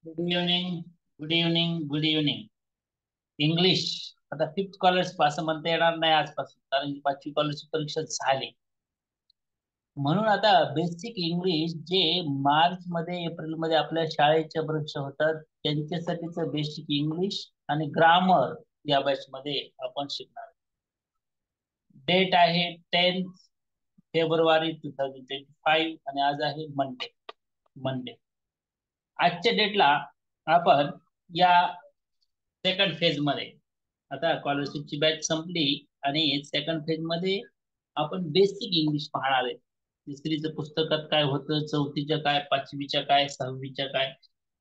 Good evening. Good evening. Good evening. English आता fifth scholarship असं म्हणता येणार नाही आजपासून, कारण की पाचवी स्कॉलरशिप परीक्षा झाली. म्हणून आता बेसिक इंग्लिश जे मार्च मध्ये एप्रिल मध्ये आपल्या शाळेच्या परीक्षा होतात त्यांच्यासाठीच बेसिक इंग्लिश आणि ग्रामर या बॅच मध्ये आपण शिकणार. डेट आहे 10 फेब्रुवारी 2025 आणि आज आहे मंडे. मंडे आजच्या डेटला आपण या सेकंड फेज मध्ये, आता स्कॉलरशिपची बॅच संपली आणि सेकंड फेज मध्ये आपण बेसिक इंग्लिश पाहणार आहे. तिसरीचं पुस्तकात काय होतं, चौथीच्या काय, पाचवीच्या काय, सहावीच्या काय,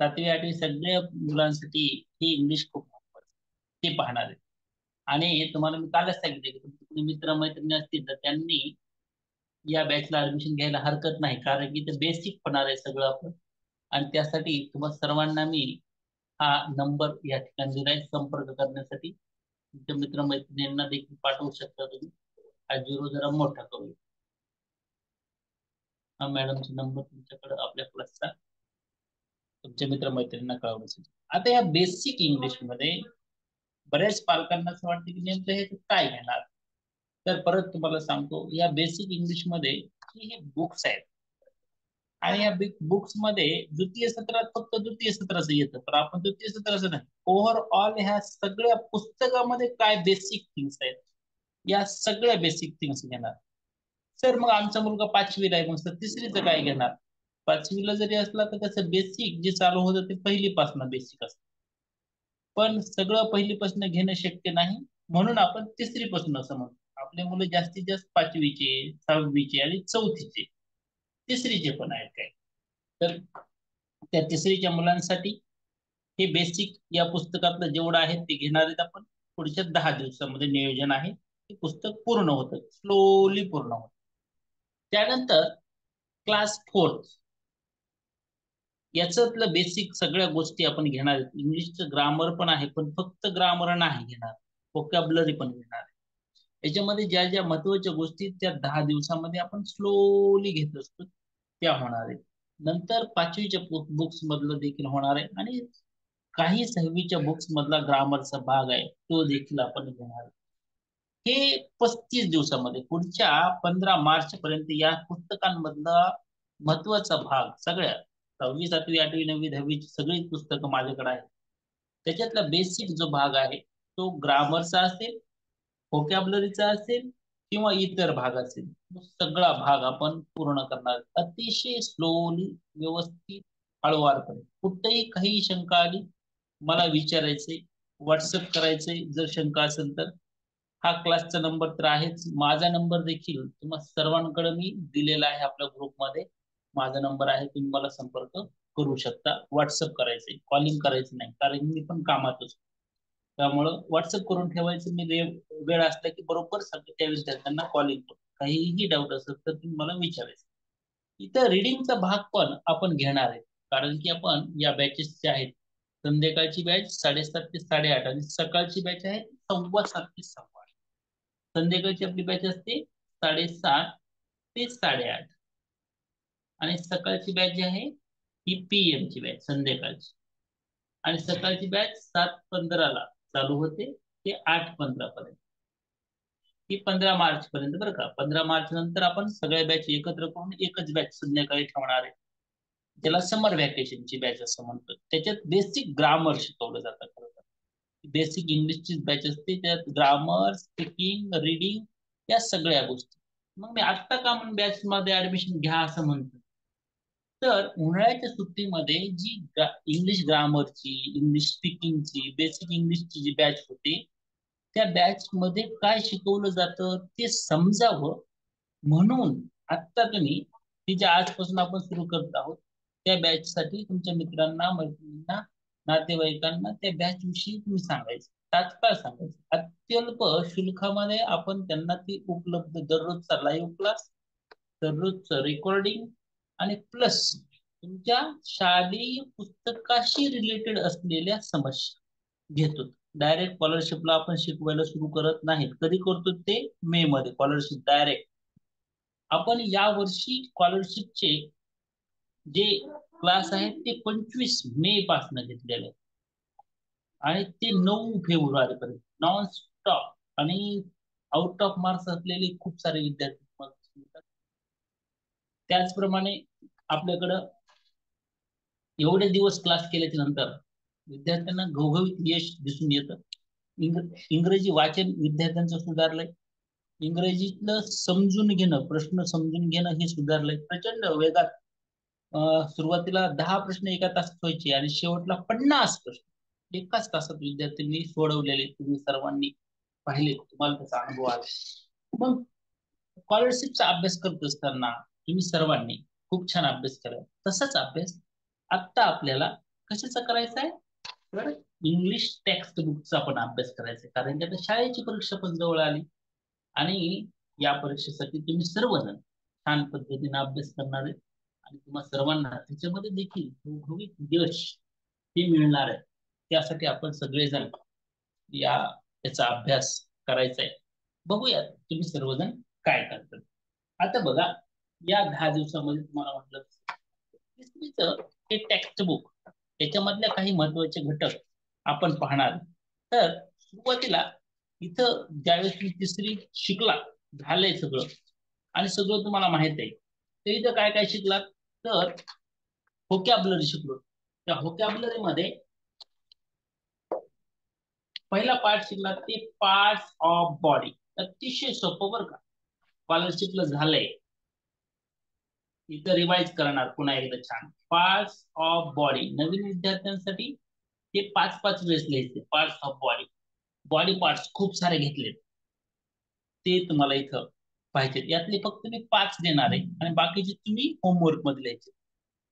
सातवी आठवी सगळ्या मुलांसाठी ही इंग्लिश खूप महत्वाचं, ते पाहणार आहे. आणि तुम्हाला मी कालच सांगितले की तुमचे मित्र मैत्रिणी असतील तर त्यांनी या बॅचला ऍडमिशन घ्यायला हरकत नाही, कारण की ते बेसिक होणार आहे सगळं आपण. आणि त्यासाठी तुम्हाला सर्वांना मी हा नंबर या ठिकाणी दिलाय संपर्क करण्यासाठी. तुमच्या मित्रमैत्रिणींना देखील पाठवू शकता तुम्ही. हा झिरो जरा मोठा करू. हा मॅडमचा नंबर तुमच्याकडे आपल्या क्लासचा तुमच्या मित्रमैत्रिणींना कळवण्यासाठी. आता या बेसिक इंग्लिश मध्ये बऱ्याच पालकांना असं वाटतं की नेमकं हे काय घेणार. तर परत तुम्हाला सांगतो, या बेसिक इंग्लिश मध्ये हे बुक्स आहेत आणि या बुक्स मध्ये द्वितीय सत्रात फक्त द्वितीय सत्राचं येतं, पण आपण द्वितीय सत्राचं नाही, ओव्हरऑल ह्या सगळ्या पुस्तकामध्ये काय बेसिक थिंग्स आहेत या सगळ्या बेसिक थिंग्स घेणार. सर मग आमचा मुलगा पाचवीला आहे, मग सर तिसरीचं काय घेणार. पाचवीला जरी असला तर त्याचं बेसिक जे चालू होतं ते पहिलीपासून बेसिक असतं, पण सगळं पहिलीपासून घेणं शक्य नाही. म्हणून आपण तिसरीपासून असं म्हणतो. आपले मुलं जास्तीत जास्त पाचवीचे, सहावीचे आणि चौथीचे, तिसरीचे पण आहेत काय. तर त्या तिसरीच्या मुलांसाठी हे बेसिक या पुस्तकातलं जेवढं आहे ते घेणार आहेत आपण. पुढच्या 10 दिवसामध्ये नियोजन आहे, हे पुस्तक पूर्ण होतं, स्लोली पूर्ण होतं. त्यानंतर क्लास फोर्थ याच्यातलं बेसिक सगळ्या गोष्टी आपण घेणार आहेत. इंग्लिशचं ग्रामर पण आहे, पण फक्त ग्रामर नाही घेणार, व्होकॅब्युलरी पण घेणार आहे. याच्यामध्ये ज्या ज्या महत्वाच्या गोष्टी त्या 10 दिवसामध्ये आपण स्लोली घेत असतो त्या होणार आहेत. नंतर पाचवीच्या बुक्स मधलं देखील होणार आहे आणि काही सहावीच्या बुक्स मधला ग्रामरचा भाग आहे तो देखील आपण घेणार आहे. हे 35 दिवसामध्ये पुढच्या 15 मार्च पर्यंत या पुस्तकांमधला महत्वाचा भाग सगळ्या 6वी 7वी 8वी 9वी 10वी सगळी पुस्तकं माझ्याकडे आहेत. त्याच्यातला बेसिक जो भाग आहे तो ग्रामरचा असेल, व्होकॅब्युलरीचा असेल किंवा इतर भाग असेल, तो सगळा भाग आपण पूर्ण करणार अतिशय स्लोली, व्यवस्थित, हळूवारपणे. कुठेही काही शंका आली मला विचारायचे, व्हॉट्सअप करायचे जर शंका असेल तर. हा क्लासचा नंबर तर आहेच, माझा नंबर देखील तुम्हाला सर्वांकडे मी दिलेला आहे आपल्या ग्रुपमध्ये. माझा नंबर आहे, तुम्ही मला संपर्क करू शकता. व्हॉट्सअप करायचे, कॉलिंग करायचं नाही, कारण मी पण कामात असतो. त्यामुळं व्हॉट्सअप करून ठेवायचं. मी वेळ असला की बरोबर सगळ्या त्या विद्यार्थ्यांना कॉलिंग करतो. काहीही डाऊट असेल तर तुम्ही मला विचारायचं. इथं रिडिंगचा भाग पण आपण घेणार आहे, कारण की आपण या बॅचेस जे आहेत, संध्याकाळची बॅच 7:30 ते 8:30 आणि सकाळची बॅच आहे 7:15 ते 8:15. संध्याकाळची आपली बॅच असते 7:30 ते 8:30 आणि सकाळची बॅच जी आहे ही PM ची बॅच संध्याकाळची. आणि सकाळची बॅच 7:15 चालू होते ते 8:15 पर्यंत. ही 15 मार्च पर्यंत बरं का. 15 मार्च नंतर आपण सगळ्या बॅच एकत्र करून एकच बॅच संध्याकाळी ठेवणार आहे, त्याला समर व्हॅकेशनची बॅच असं म्हणतो. त्याच्यात बेसिक ग्रामर शिकवलं जातं. खरं तर बेसिक इंग्लिशची बॅच असते, त्यात ग्रामर, स्पीकिंग, रीडिंग या सगळ्या गोष्टी. मग मी आत्ता का म्हणून बॅच मध्ये ऍडमिशन घ्या असं म्हणतो, तर उन्हाळ्याच्या सुट्टीमध्ये जी इंग्लिश ग्रामरची, इंग्लिश स्पीकिंगची, बेसिक इंग्लिशची जी बॅच होती, त्या बॅच मध्ये काय शिकवलं जातं ते समजावं म्हणून आता तुम्ही ती जी आजपासून आपण सुरू करत आहोत त्या बॅच साठी तुमच्या मित्रांना, मैत्रिणींना, नातेवाईकांना त्या बॅच विषयी तुम्ही सांगायचं. तात्काळ सांगायचं. अत्यल्प शुल्कामध्ये आपण त्यांना ती उपलब्ध, दररोजचा लाईव्ह क्लास, दररोजचं रेकॉर्डिंग आणि प्लस तुमच्या शालेय पुस्तकाशी रिलेटेड असलेल्या समस्या घेतो. डायरेक्ट स्कॉलरशिपला आपण शिकवायला सुरू करत नाहीत. कधी करतो ते मे मध्ये स्कॉलरशिप डायरेक्ट. आपण या वर्षी स्कॉलरशिपचे जे क्लास आहेत ते 25 मे पासून घेतलेले आहेत आणि ते 9 फेब्रुवारी पर्यंत नॉन स्टॉप आणि आउट ऑफ मार्क्स असलेले खूप सारे विद्यार्थी त्याचप्रमाणे आपल्याकडं एवढे दिवस क्लास केल्याच्या नंतर विद्यार्थ्यांना घवघवीत यश दिसून येतं. इंग्रजी वाचन विद्यार्थ्यांचं सुधारलंय. इंग्रजीतलं समजून घेणं, प्रश्न समजून घेणं हे सुधारलंय प्रचंड वेगात. सुरुवातीला 10 प्रश्न एका तासात व्हायचे आणि शेवटला 50 प्रश्न एकाच तासात विद्यार्थ्यांनी सोडवलेले तुम्ही सर्वांनी पाहिले, तुम्हाला त्याचा अनुभव आला. मग स्कॉलरशिपचा अभ्यास करत असताना तुम्ही सर्वांनी खूप छान अभ्यास करा. तसाच अभ्यास आता आपल्याला कशाचा करायचा आहे, तर इंग्लिश टेक्स्ट बुकचा आपण अभ्यास करायचा आहे. कारण की आता शाळेची परीक्षा पण जवळ आली आणि या परीक्षेसाठी तुम्ही सर्वजण छान पद्धतीने अभ्यास करणार आहे आणि तुम्हा सर्वांना त्याच्यामध्ये देखील घवघवीत यश हे मिळणार आहे. त्यासाठी आपण सगळेजण याचा अभ्यास करायचा आहे. बघूया तुम्ही सर्वजण काय करतात. आता बघा, या 10 दिवसामध्ये तुम्हाला म्हटलं तिसरीचं हे टेक्स्ट बुक, त्याच्यामधल्या काही महत्वाचे घटक आपण पाहणार. तर सुरुवातीला इथं ज्यावेळेस तुम्ही तिसरी शिकला, झालंय सगळं आणि सगळं तुम्हाला माहित आहे, तर इथं काय काय शिकलात, तर व्होकॅब्युलरी शिकलो. त्या व्होकॅब्युलरी मध्ये पहिला पार्ट शिकला ते पार्ट्स ऑफ बॉडी. अतिशय सोपं बरं का, स्कॉलरशिपला झालंय. इथं रिवाइज करणार पुन्हा एकदा छान. पार्ट्स ऑफ बॉडी नवीन विद्यार्थ्यांसाठी ते 5-5 वेळेस लिहायचे. Parts of body, body parts खूप सारे घेतलेत, ते तुम्हाला इथं पाहिजे. यातले फक्त मी 5 देणार आहे आणि बाकीचे तुम्ही होमवर्क मध्ये लिहायचे.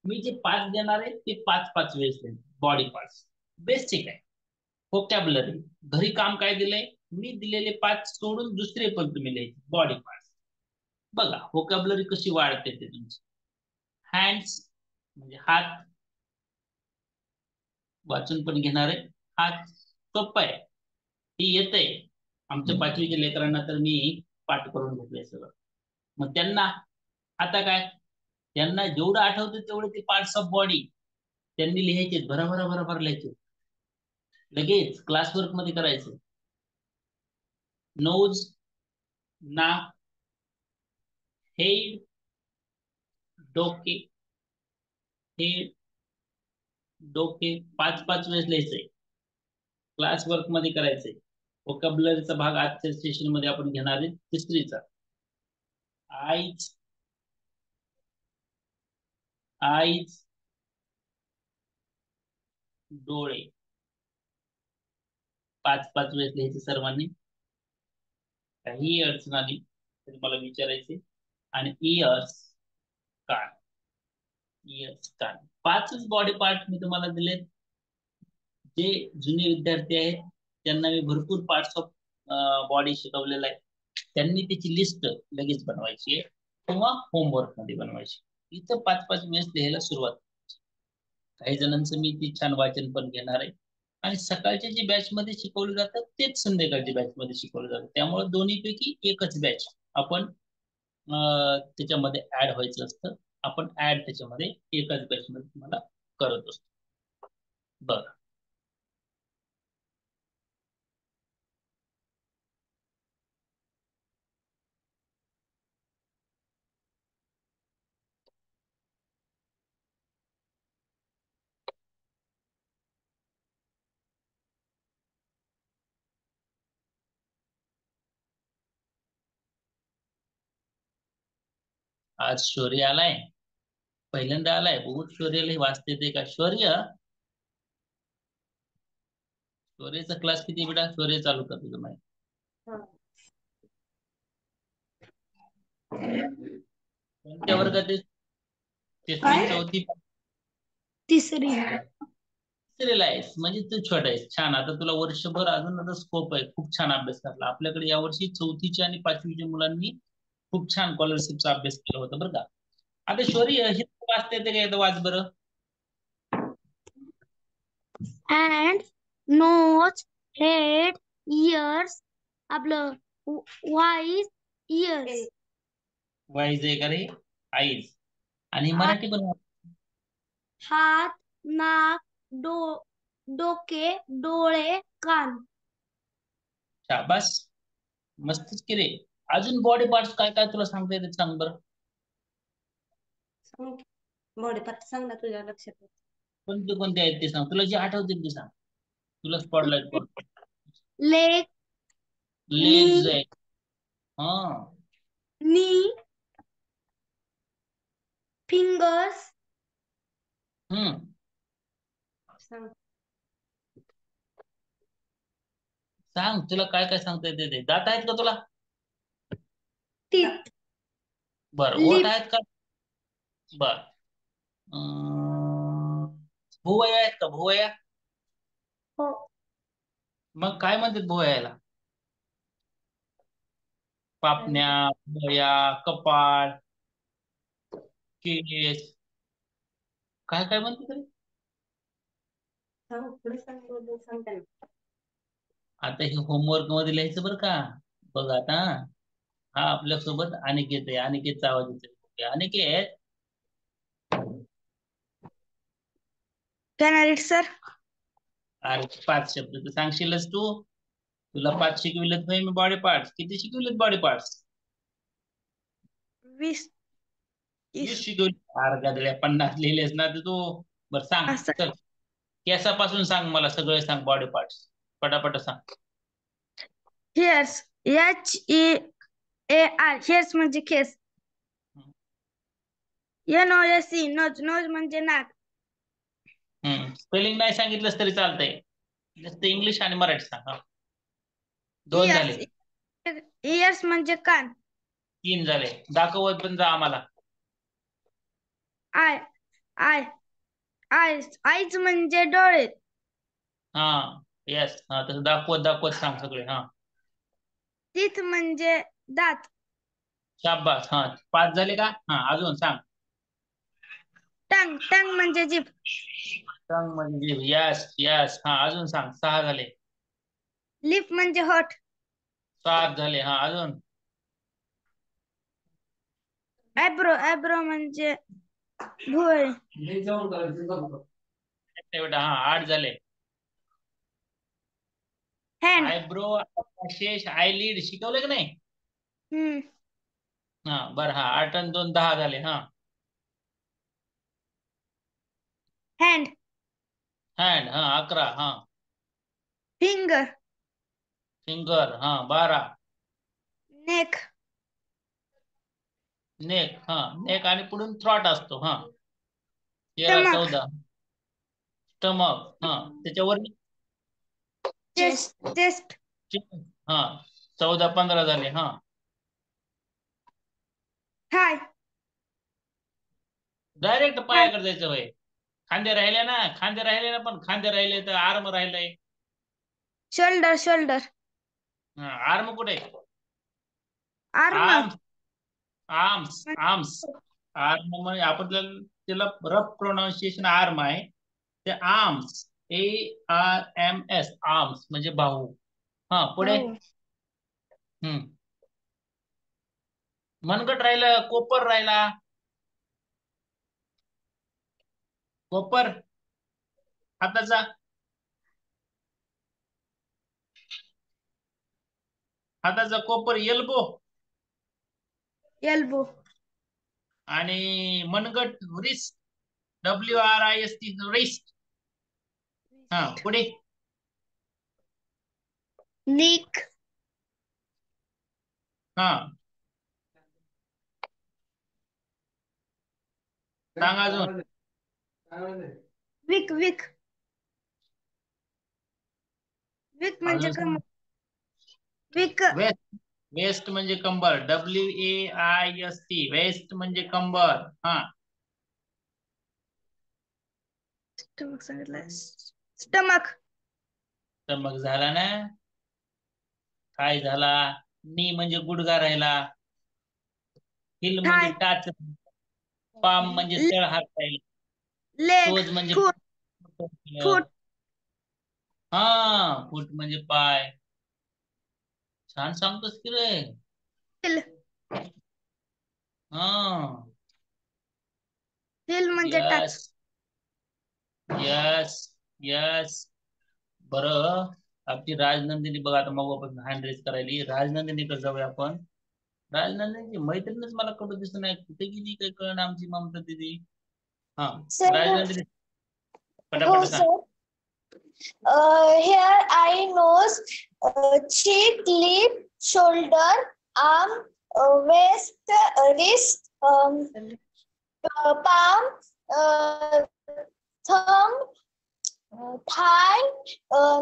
मी जे 5 देणार आहे ते 5-5 वेळेस लिहायचे. बॉडी पार्ट्स बेसिक आहे. व्होकॅब्युलरी घरी काम काय दिलंय, मी दिलेले 5 सोडून दुसरे पण तुम्ही लिहायचे बॉडी पार्ट्स. बघा व्होकॅब्युलरी कशी वाढते ते तुमची. हँड्स म्हणजे हात, वाचून पण घेणार आहे. हात सोपं आहे, हे येतंय आमच्या पाचवीच्या लेकरांना, तर मी पाठ करून घेतलंय सगळं. मग त्यांना आता काय, त्यांना जेवढं आठवतं तेवढे ते पार्ट्स ऑफ बॉडी त्यांनी लिहायचे, भराभरा भराभर लिहायचे, लगेच क्लासवर्क मध्ये करायचं. नोज, नाक, हेड, डोके, हेड, डोके 5-5 वेळेस लिहायचंय, क्लास वर्क मध्ये करायचंय. व्होकॅब्युलरीचा भाग आजच्या सेशन मध्ये आपण घेणार आहे तिसरीचा. आईज, आईज, डोळे 5-5 वेळेस लिहायचे सर्वांनी. काही अडचण आली तरी मला विचारायचे. आणि इयर्स, कान, इयर्स कान 5च बॉडी पार्ट मी तुम्हाला दिलेत. जे जुने विद्यार्थी आहेत त्यांना मी भरपूर पार्ट्स ऑफ बॉडी शिकवलेला आहे, त्यांनी त्याची लिस्ट लगेच बनवायची आहे किंवा होमवर्क मध्ये बनवायची. इथं 5-5 वेळेस लिहायला सुरुवात. काही जणांचं मी ती छान वाचन पण घेणार आहे आणि सकाळच्या जे बॅच मध्ये शिकवलं जातं तेच संध्याकाळच्या बॅच मध्ये शिकवलं जातं. त्यामुळे दोन्हीपैकी एकच बॅच आपण त्याच्यामध्ये ऍड व्हायचं असतं. आपण ऍड त्याच्यामध्ये एकाच बॅच मध्ये तुम्हाला करत असतो. बरं, आज शौर्य आलाय, पहिल्यांदा आलाय. बघू शौर्यला वाचते ते का. शौर्य, शौर्यचा क्लास किती बेटा, शौर्य चालू कर तुझं माहिती. कोणत्या वर्गात आहे? तिसरी, चौथी, तिसरी. तिसरीला आहेस म्हणजे तू छोटा आहेस. छान, आता तुला वर्षभर अजून आता स्कोप आहे. खूप छान अभ्यास करला. आपल्याकडे यावर्षी चौथीच्या आणि पाचवीच्या मुलांनी खूप छान स्कॉलरशिपचा अभ्यास केला होता बरं का. आता शौर्य हे वाचता येते का, एकदा वाच बरं. And nose, head, ears, आपलं wise, ears. वाईज आहे का रे, आईज. आणि मराठी पण हात, नाक, डोके, डोळे, कान. शाबास, मस्तच की रे. अजून बॉडी पार्ट्स काय काय तुला सांगता येते सांग बरं. बॉडी पार्ट सांग ना तुझ्या लक्षात येत. कोणते कोणते आहेत ते सांग, तुला जे आठवतील ते सांग. तुला स्पॉटलाइट करतो. लेग, नी, लेग्स आहे. हा. नी, फिंगर्स. हम्म. सांग. सांग, तुला काय काय सांगता येते ते. दात आहेत का तुला? टीथ, बर, ओठ लिप. आहेत का? बर. भुवया आहेत का? भुवया. हो. मग काय म्हणतात भुवयाला? काय पापण्या, म्हणतात? भुवया, कपाळ, केस, काय काय म्हणतात रे? सांग पुढे सांग, बोल सांगता ना. आता हे होमवर्क मध्ये लिहायचं बरं का. बघ आता. हा आपल्या सोबत अनिकेत आहे. अनिकेतचा आवाज येतोय. Aniket. Can I read sir? अरे 5 शब्द तर सांगशीलच तू. तुला 5 शिकविलेत होय मी बॉडी पार्ट्स. किती शिकविलेत बॉडी पार्ट्स? 20. 20 शिकवले. अरे गधड्या 50 लिहिलेस ना तू. बर सांग असं. चल. केसापासून सांग मला सगळे सांग बॉडी पार्ट्स. पटापट सांग. हेअर्स, HEAR, हेअर्स म्हणजे केस. NOSE, नोज, नोज म्हणजे नाक. स्पेलिंग नाही सांगितलंस तरी चालतंय. नुसतं इंग्लिश आणि मराठी सांग. हा. 2 झाले. इयर्स म्हणजे कान. 3 झाले. दाखवत पण जा आम्हाला. आय आय आईज म्हणजे डोळे. हा. येस. हा तसं दाखवत दाखवत सांग सगळे. हा. टीथ म्हणजे दात. शाबास. हा 5 झाले का? हा अजून सांग. टंग, टंग म्हणजे जीभ. टंग म्हणजे यस यस. हा अजून सांग. 6 झाले. लिप म्हणजे होठ. 7 झाले. हा अजून. ॲब्रो म्हणजे भुवया. बेटा हा 8 झाले. हँड. आयब्रो, शेष, आयलीड शिकवलं की नाही? हा बरं. हा 8 आणि 2 10 झाले. हा. हँड. हँड. हा 11. हा. फिंगर. फिंगर. हा 12. नेक. नेक. हा नेक आणि पुढून थ्रॉट असतो. हा 13 स्टमक. 14. स्टमक. हा त्याच्यावर चेस्ट. हा 14 15 झाले. हा. थाय. डायरेक्ट पायाकडे जायचं होय. खांदे राहिले ना, खांदे राहिले ना, पण खांदे राहिले तर आर्म राहिलंय. शोल्डर. आर्म कुठे? Arm. Arms. Arms. Arms. Arm म्हणजे आपण त्याला रफ प्रोनाऊन्सिएशन आर्म आहे. ते आर्म्स. ARMS. आर्म्स म्हणजे बाहू. हा पुढे. हम्म. मनगट राहिलं. कोपर राहिला. कोपर हाताचा. हाताचा कोपर एल्बो. एल्बो. आणि मनगट रिस्ट. WRIST wrist. हा पुढे. नीक. हा सांग अजून. विक म्हणजे अजून सांग. कमर. विक. वेस्ट. वेस्ट म्हणजे कंबर. WAIST. वेस्ट म्हणजे कंबर. हा. स्टमक सांगितलं. स्टमक. तर मग झाला ना. काय झाला? नी म्हणजे गुडघा राहिला. हिल म्हणजे थाय. टाच. पाम म्हणजे तळ हात राहिला. लेग. टोज म्हणजे फूट. हा फूट म्हणजे पाय. छान सांगतोस की रे. हिल. हा हिल म्हणजे टाच. यस. Yes yes. बरं, आपली राजनंदिनी बघा आता मग हँड रेस करायली. राजनंदिनीकडे जाऊया आपण. राजनंदिनीची मैत्रीणच मला कुठं दिसत नाही, कुठे गेली काय कळण आमची ममता दिदी. हा, सर. राजनंदिनी हो पटापट सांग. Sir. Here eye, nose, cheek, lip, shoulder, arm, waist, wrist, palm, thumb, thigh,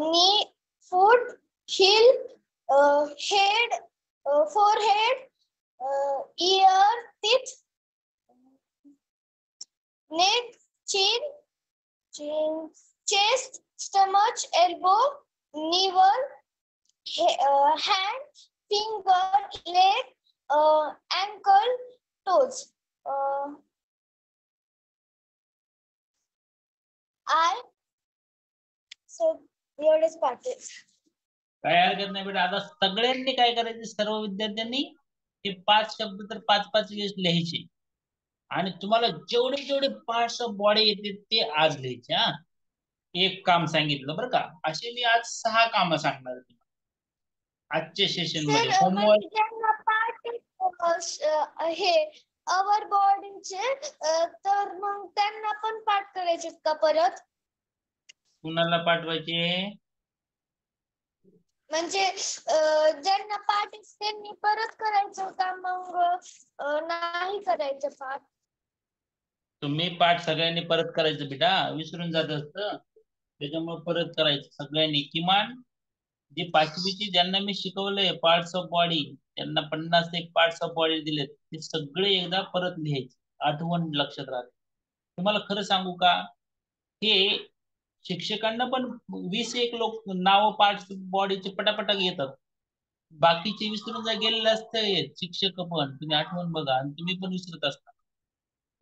knee, foot, heel, head, forehead, ear, teeth, neck, chin, chest, stomach, elbow, navel, hand, finger, leg, ankle, toes. I. So एवढेच पाठ आहे. काय हरकत नाही बेटा. आता सगळ्यांनी काय करायचे, सर्व विद्यार्थ्यांनी हे 5 शब्द तर 5-5 वेळेस लिहायचे आणि तुम्हाला जेवढे जेवढे पार्ट्स ऑफ बॉडी येते ते आज लिहायचे. हा, एक काम सांगितलं बरं का. असे मी आज 6 कामं सांगणार आहे तुम्हाला आजच्या सेशन मध्ये. होमवर्क ज्यांना पाठ हे अवर बॉडीचे तर मग त्यांना पण पाठ करायचे का परत? कुणाला पाठवायचे? म्हणजे ज्यांना पाठ त्यांनी परत करायचं का मग नाही करायचं पाठ? तुम्ही पाठ सगळ्यांनी परत करायचं बेटा, विसरून जात असतं त्याच्यामुळे परत करायचं सगळ्यांनी. किमान जे 5वीची ज्यांना मी शिकवलंय पार्ट्स ऑफ बॉडी, त्यांना 51 पार्ट्स ऑफ बॉडी दिलेत, ते सगळे एकदा परत लिहायचे, आठवण लक्षात राहते. तुम्हाला खरं सांगू का, हे शिक्षकांना पण 20 लोक नाव पार्ट्स बॉडीचे पटापटा येतात, बाकीचे विसरून गेलेले असते शिक्षक पण. तुम्ही आठवण बघा आणि तुम्ही पण विसरत असता.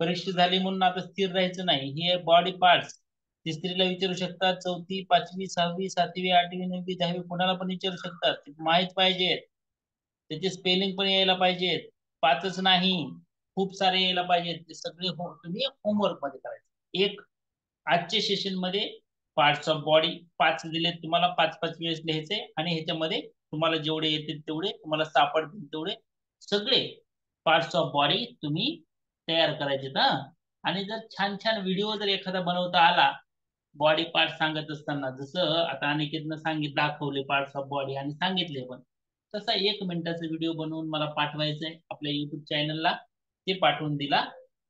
परीक्षा झाली म्हणून आता स्थिर राहायचं नाही. हे बॉडी पार्ट्स तिसरीला विचारू शकतात, 4थी, 5वी, 6वी, 7वी, 8वी, 9वी, 10वी कोणाला पण विचारू शकतात. माहित पाहिजेत, त्याचे स्पेलिंग पण यायला पाहिजेत. 5च नाही, खूप सारे यायला पाहिजेत. ते सगळे तुम्ही होमवर्क मध्ये करायचे. एक आजच्या सेशन मध्ये पार्ट्स ऑफ बॉडी 5 दिले तुम्हाला, 5-5 वेळेस लिहायचे आणि ह्याच्यामध्ये तुम्हाला जेवढे येतील तेवढे, तुम्हाला सापडतील तेवढे सगळे पार्ट्स ऑफ बॉडी तुम्ही तयार करायचे. हा, आणि जर छान छान व्हिडिओ जर एखादा बनवता आला बॉडी पार्ट सांगत असताना, जसं आता अनिकेतनं दाखवले पार्ट्स ऑफ बॉडी आणि सांगितले पण, तसा 1 मिनिटाचा व्हिडिओ बनवून मला पाठवायचा आहे आपल्या युट्यूब चॅनलला, ते पाठवून दिला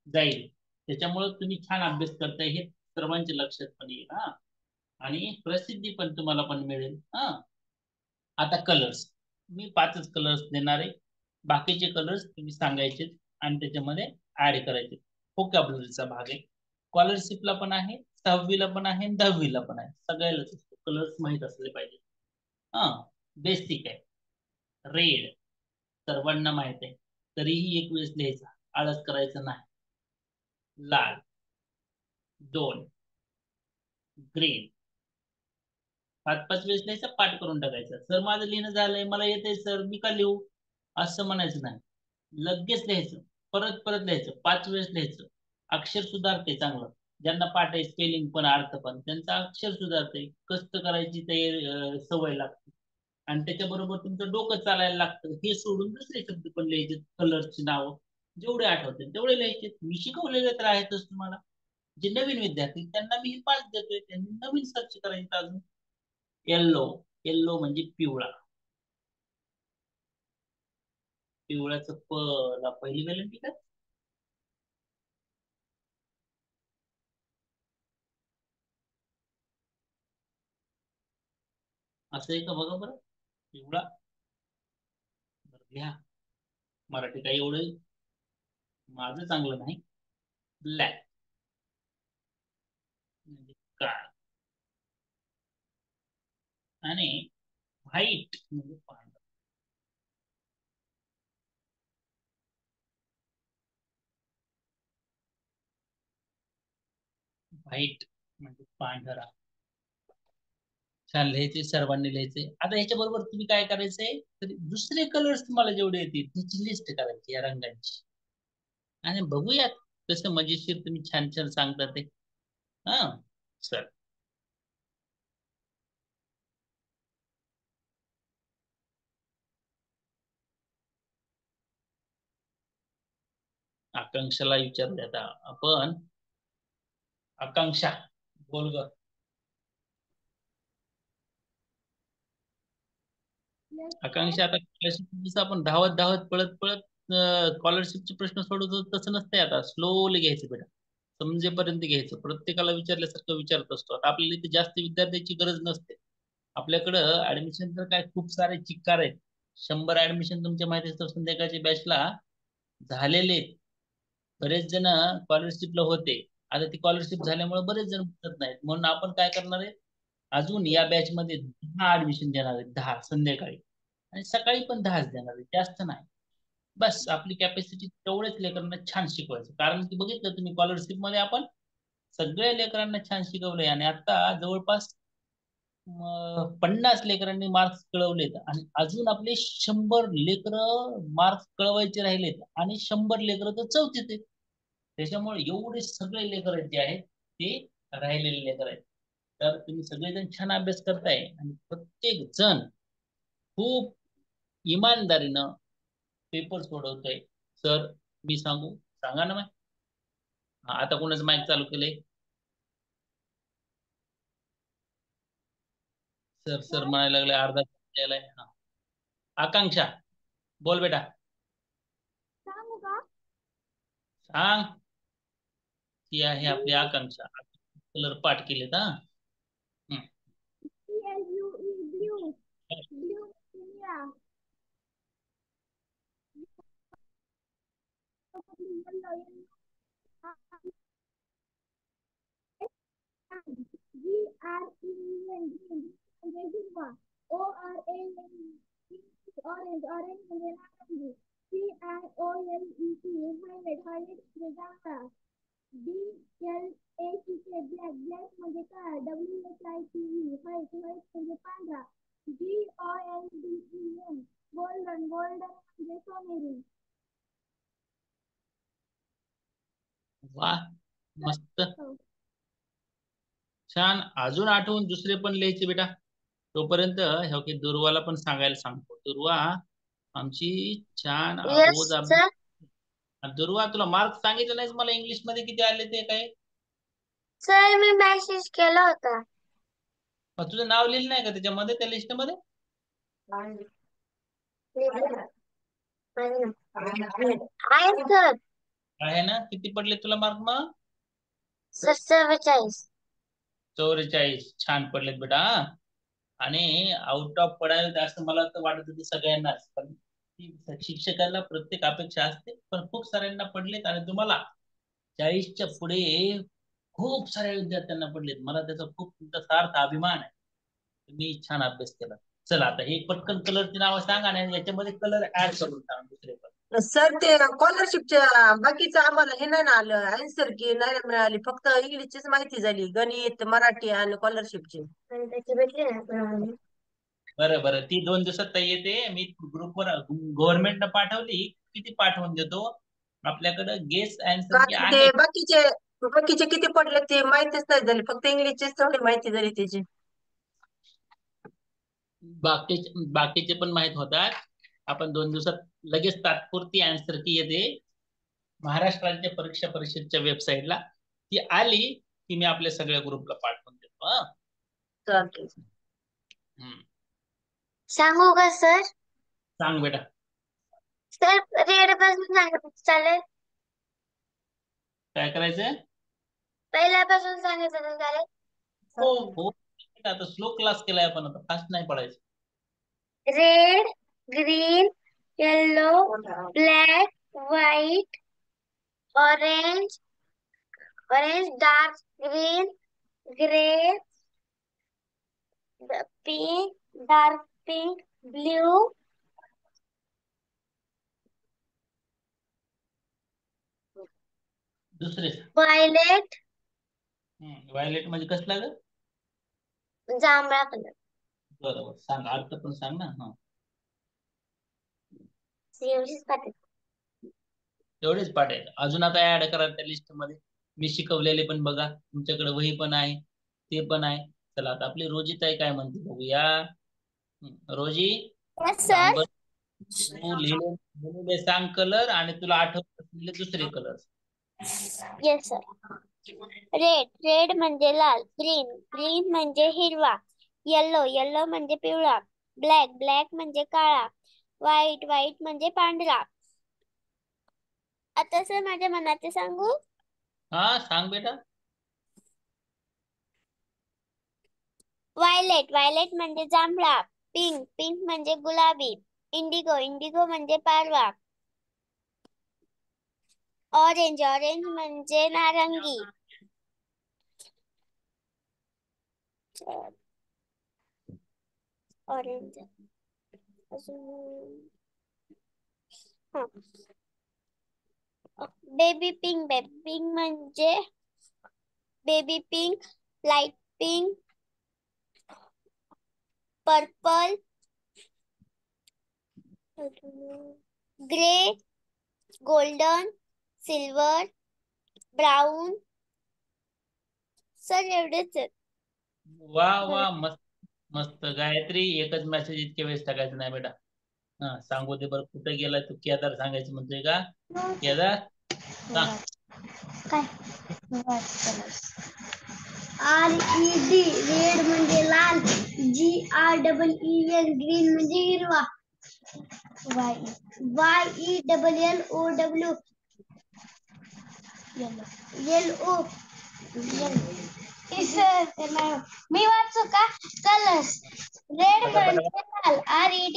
जाईल. त्याच्यामुळे तुम्ही छान अभ्यास करताय हे सर्वांच्या लक्षात पण येईल. हा, आणि प्रसिद्धी पण तुम्हाला पण मिळेल. हा, आता कलर्स मी 5च कलर्स देणार आहे, बाकीचे कलर्स तुम्ही सांगायचे आणि त्याच्यामध्ये ऍड करायचे. व्होकॅब्युलरीचा भाग आहे, स्कॉलरशिपला पण आहे, 6वीला पण आहे, 10वीला पण आहे, सगळ्यालाच कलर्स माहित असले पाहिजे. हा, बेसिक आहे. रेड सर्वांना माहित आहे, तरीही 1 वेळेस लिहायचा, आळस करायचं नाही. लाल 2, ग्रीन 5-5 वेळेस लिहायचा, पाठ करून टाकायचा. सर माझं लिहिणं झालंय, मला येतंय सर, मी का लिहू, असं म्हणायचं नाही. लगेच लिहायचं, परत परत लिहायचं, 5 वेळेस लिहायचं. अक्षर सुधारते चांगलं. ज्यांना पाठ आहे, स्पेलिंग पण अर्थ पण, त्यांचं अक्षर सुधारते, कष्ट करायची तयारी सवय लागते आणि त्याच्याबरोबर तुमचं डोकं चालायला लागतं. हे सोडून दुसरे शब्द पण लिहायचे, कलर्सची नावं जेवढे आठवतील तेवढे लिहायचे. मी शिकवलेले तर आहेतच तुम्हाला. जे नवीन विद्यार्थी त्यांना मी हे 5 देतोय, त्यांनी नवीन सर्च करायचं. अजून येल्लो, येल्लो म्हणजे पिवळा, पिवळ्याचं प ला पहिली वेलंटी काय? असं आहे का बघा बरं. पिवळा घ्या, मराठी काही एवढं माझं चांगलं नाही. ब्लॅक म्हणजे काळ आणि व्हाईट म्हणजे पांढरा. व्हाईट म्हणजे पांढरा. छान लिहायचे, सर्वांनी लिहायचे. आता ह्याच्या बरोबर तुम्ही काय करायचंय, तर दुसरे कलर्स तुम्हाला जेवढे येतील त्याची लिस्ट करायची या रंगांची आणि बघूयात कसं मजेशीर तुम्ही छान छान सांगता ते. हा, चल आकांक्षाला विचारले आता आपण. आकांक्षा बोल ग. आकांक्षा आता जसं आपण धावत धावत पळत पळत स्कॉलरशिपचे प्रश्न सोडवतो तसं नसतंय. आता स्लोली घ्यायचं बेटा, समजेपर्यंत घ्यायचं. प्रत्येकाला विचारल्यासारखं विचारत असतो. आता आपल्याला इथे जास्त विद्यार्थ्याची गरज नसते. आपल्याकडं ऍडमिशन तर काय खूप सारे चिक्कार आहेत. 100 ऍडमिशन तुमच्या माहिती असतं संध्याकाळच्या बॅचला झालेले आहेत. बरेच जण स्कॉलरशिपला होते. आता ती स्कॉलरशिप झाल्यामुळे बरेच जण भेटत नाहीत. म्हणून आपण काय करणार आहे, अजून या बॅच मध्ये 10 ऍडमिशन देणार आहेत. 10 संध्याकाळी आणि सकाळी पण 10च देणार आहेत, जास्त नाही. बस आपली कॅपॅसिटी तेवढेच लेकरांना छान शिकवायचं. कारण की बघितलं तुम्ही स्कॉलरशिप मध्ये आपण सगळ्या लेकरांना छान शिकवलंय आणि आता जवळपास 50 लेकरांनी मार्क्स कळवलेत आणि अजून आपले 100 लेकर मार्क्स कळवायचे राहिलेत आणि 100 लेकर तर चौथीत आहेत. त्याच्यामुळे एवढे सगळे लेकर जे आहेत ते राहिलेले लेकर आहेत. तर तुम्ही सगळेजण छान अभ्यास करताय आणि प्रत्येक जण खूप इमानदारीनं पेपर सोडवतोय. सर मी सांगू, सांगा ना. आता कोणाचं माईक चालू केलंय? सर सर म्हणायला लागले, अर्धा केलाय. हा आकांक्षा बोल बेटा. सांगू का? सांग. ती आहे आपली आकांक्षा. कलर पाठ केलेत हा. Blue blue India orange orange म्हणजे नारंगी CIOLET व्हायलेट म्हणजे जांभळा BLACK ब्लॅक ब्लॅक म्हणजे काळा WHITE व्हाईट व्हाईट म्हणजे पांढरा GOLDEN गोल्डन गोल्डन म्हणजे सोनेरी. वा मस्त छान. अजून आठवून दुसरे पण लिहायचे बेटा. तोपर्यंत हे दुर्वाला पण सांगायला सांगतो. दुर्वा आमची छान रोज अभ्यास. दुर्वा तुला मार्क सांगितलं नाहीस मला इंग्लिश मध्ये किती आले ते काय? सर मी मेसेज केला होता. मग तुझं नाव लिहिलं नाही का त्याच्यामध्ये, त्या लिस्ट मध्ये? आहे सर. आहे ना. किती पडले तुला मार्क मग? 44. 44 छान पडलेत बेटा. आणि आउट ऑफ पडायला असं मला तर वाटत होती सगळ्यांनाच, पण शिक्षकांना प्रत्येक अपेक्षा असते. पण खूप साऱ्यांना पडलेत आणि तुम्हाला 40च्या पुढे खूप साऱ्या विद्यार्थ्यांना पडलेत. मला त्याचा खूप तुमचा सार्थ अभिमान आहे. तुम्ही छान अभ्यास केला. चला आता हे पटकन कलरची नावं सांगा आणि याच्यामध्ये कलर ऍड करून सांगा दुसरे पण. सर ते स्कॉलरशिपच्या बाकीचं आम्हाला हे नाही ना आलं, आन्सर की नाही मिळाली. फक्त इंग्लिशचीच माहिती झाली, गणित मराठी आणि स्कॉलरशिपची. बरं बरं, ती 2 दिवसात येते. मी ग्रुपवर गव्हर्नमेंटनं पाठवली, किती पाठवून देतो. आपल्याकडे गेस आन्सर की कारण ते आहे. बाकीचे किती पडले ते माहितीच नाही झाली, फक्त इंग्लिशचीच तेवढी माहिती झाली त्याची. बाकीचे पण माहित होतात. आपण 2 दिवसात लगेच तात्पुरती आन्सर की येते महाराष्ट्र राज्य परीक्षा परिषदच्या वेबसाईटला. ती आली की मी आपल्या सगळ्या ग्रुपला पाठवून देतो. हा चालतंय. सांगू का सर? सांग बेटा. सर रेड पासून सांगितलं चालेल? काय करायचंय? पहिल्यापासून सांगितलं तर चालेल? हो हो. आता स्लो क्लास केलाय आपण, आता फास्ट नाही पडायचं. Red green yellow black white orange orange dark green grey pink dark pink blue दुसरे व्हायलेट व्हायलेट म्हणजे कसला ग? जांभळा कलर. बरोबर, सांग अर्थ पण सांग ना. हा एवढेच पाठ आहेत. अजून आता ऍड करा त्या लिस्ट मध्ये. मी शिकवलेले पण बघा, तुमच्याकडे वही पण आहे. ते पण आहे. चला आता आपली रोजी ताई काय म्हणते बघूया. रोजी Yes, सांग sir. बरं. तू लिहिलेले सांग कलर आणि तुला आठवत असलेले दुसरे कलर. Yes, sir. रेड म्हणजे लाल. ग्रीन म्हणजे हिरवा. येलो म्हणजे पिवळा. ब्लॅक म्हणजे काळा. व्हाईट म्हणजे पांढरा. आता सर माझ्या मनाचे सांगू. हा सांग बेटा. व्हायलेट म्हणजे जांभळा. पिंक म्हणजे गुलाबी. इंडिगो म्हणजे पारवा. ऑरेंज म्हणजे नारंगी. ऑरेंज अजून बेबी पिंक म्हणजे baby pink. Light pink. Purple. Grey. Golden. Silver. Brown. Sir एवढेच आहेत. वा वा मस्त मस्त. गायत्री एकच मेसेज इतके वेळेस टाकायचं नाही बेटा. हा सांगू दे बरं कुठे गेला तू. केदार सांगायचं म्हणतोय का. केदार सांग. काय RED रेड म्हणजे लाल. GREEN ग्रीन म्हणजे हिरवा. YELLOW yellow. मी वाचू का. कलर्स. रेड म्हणजे लाल. RED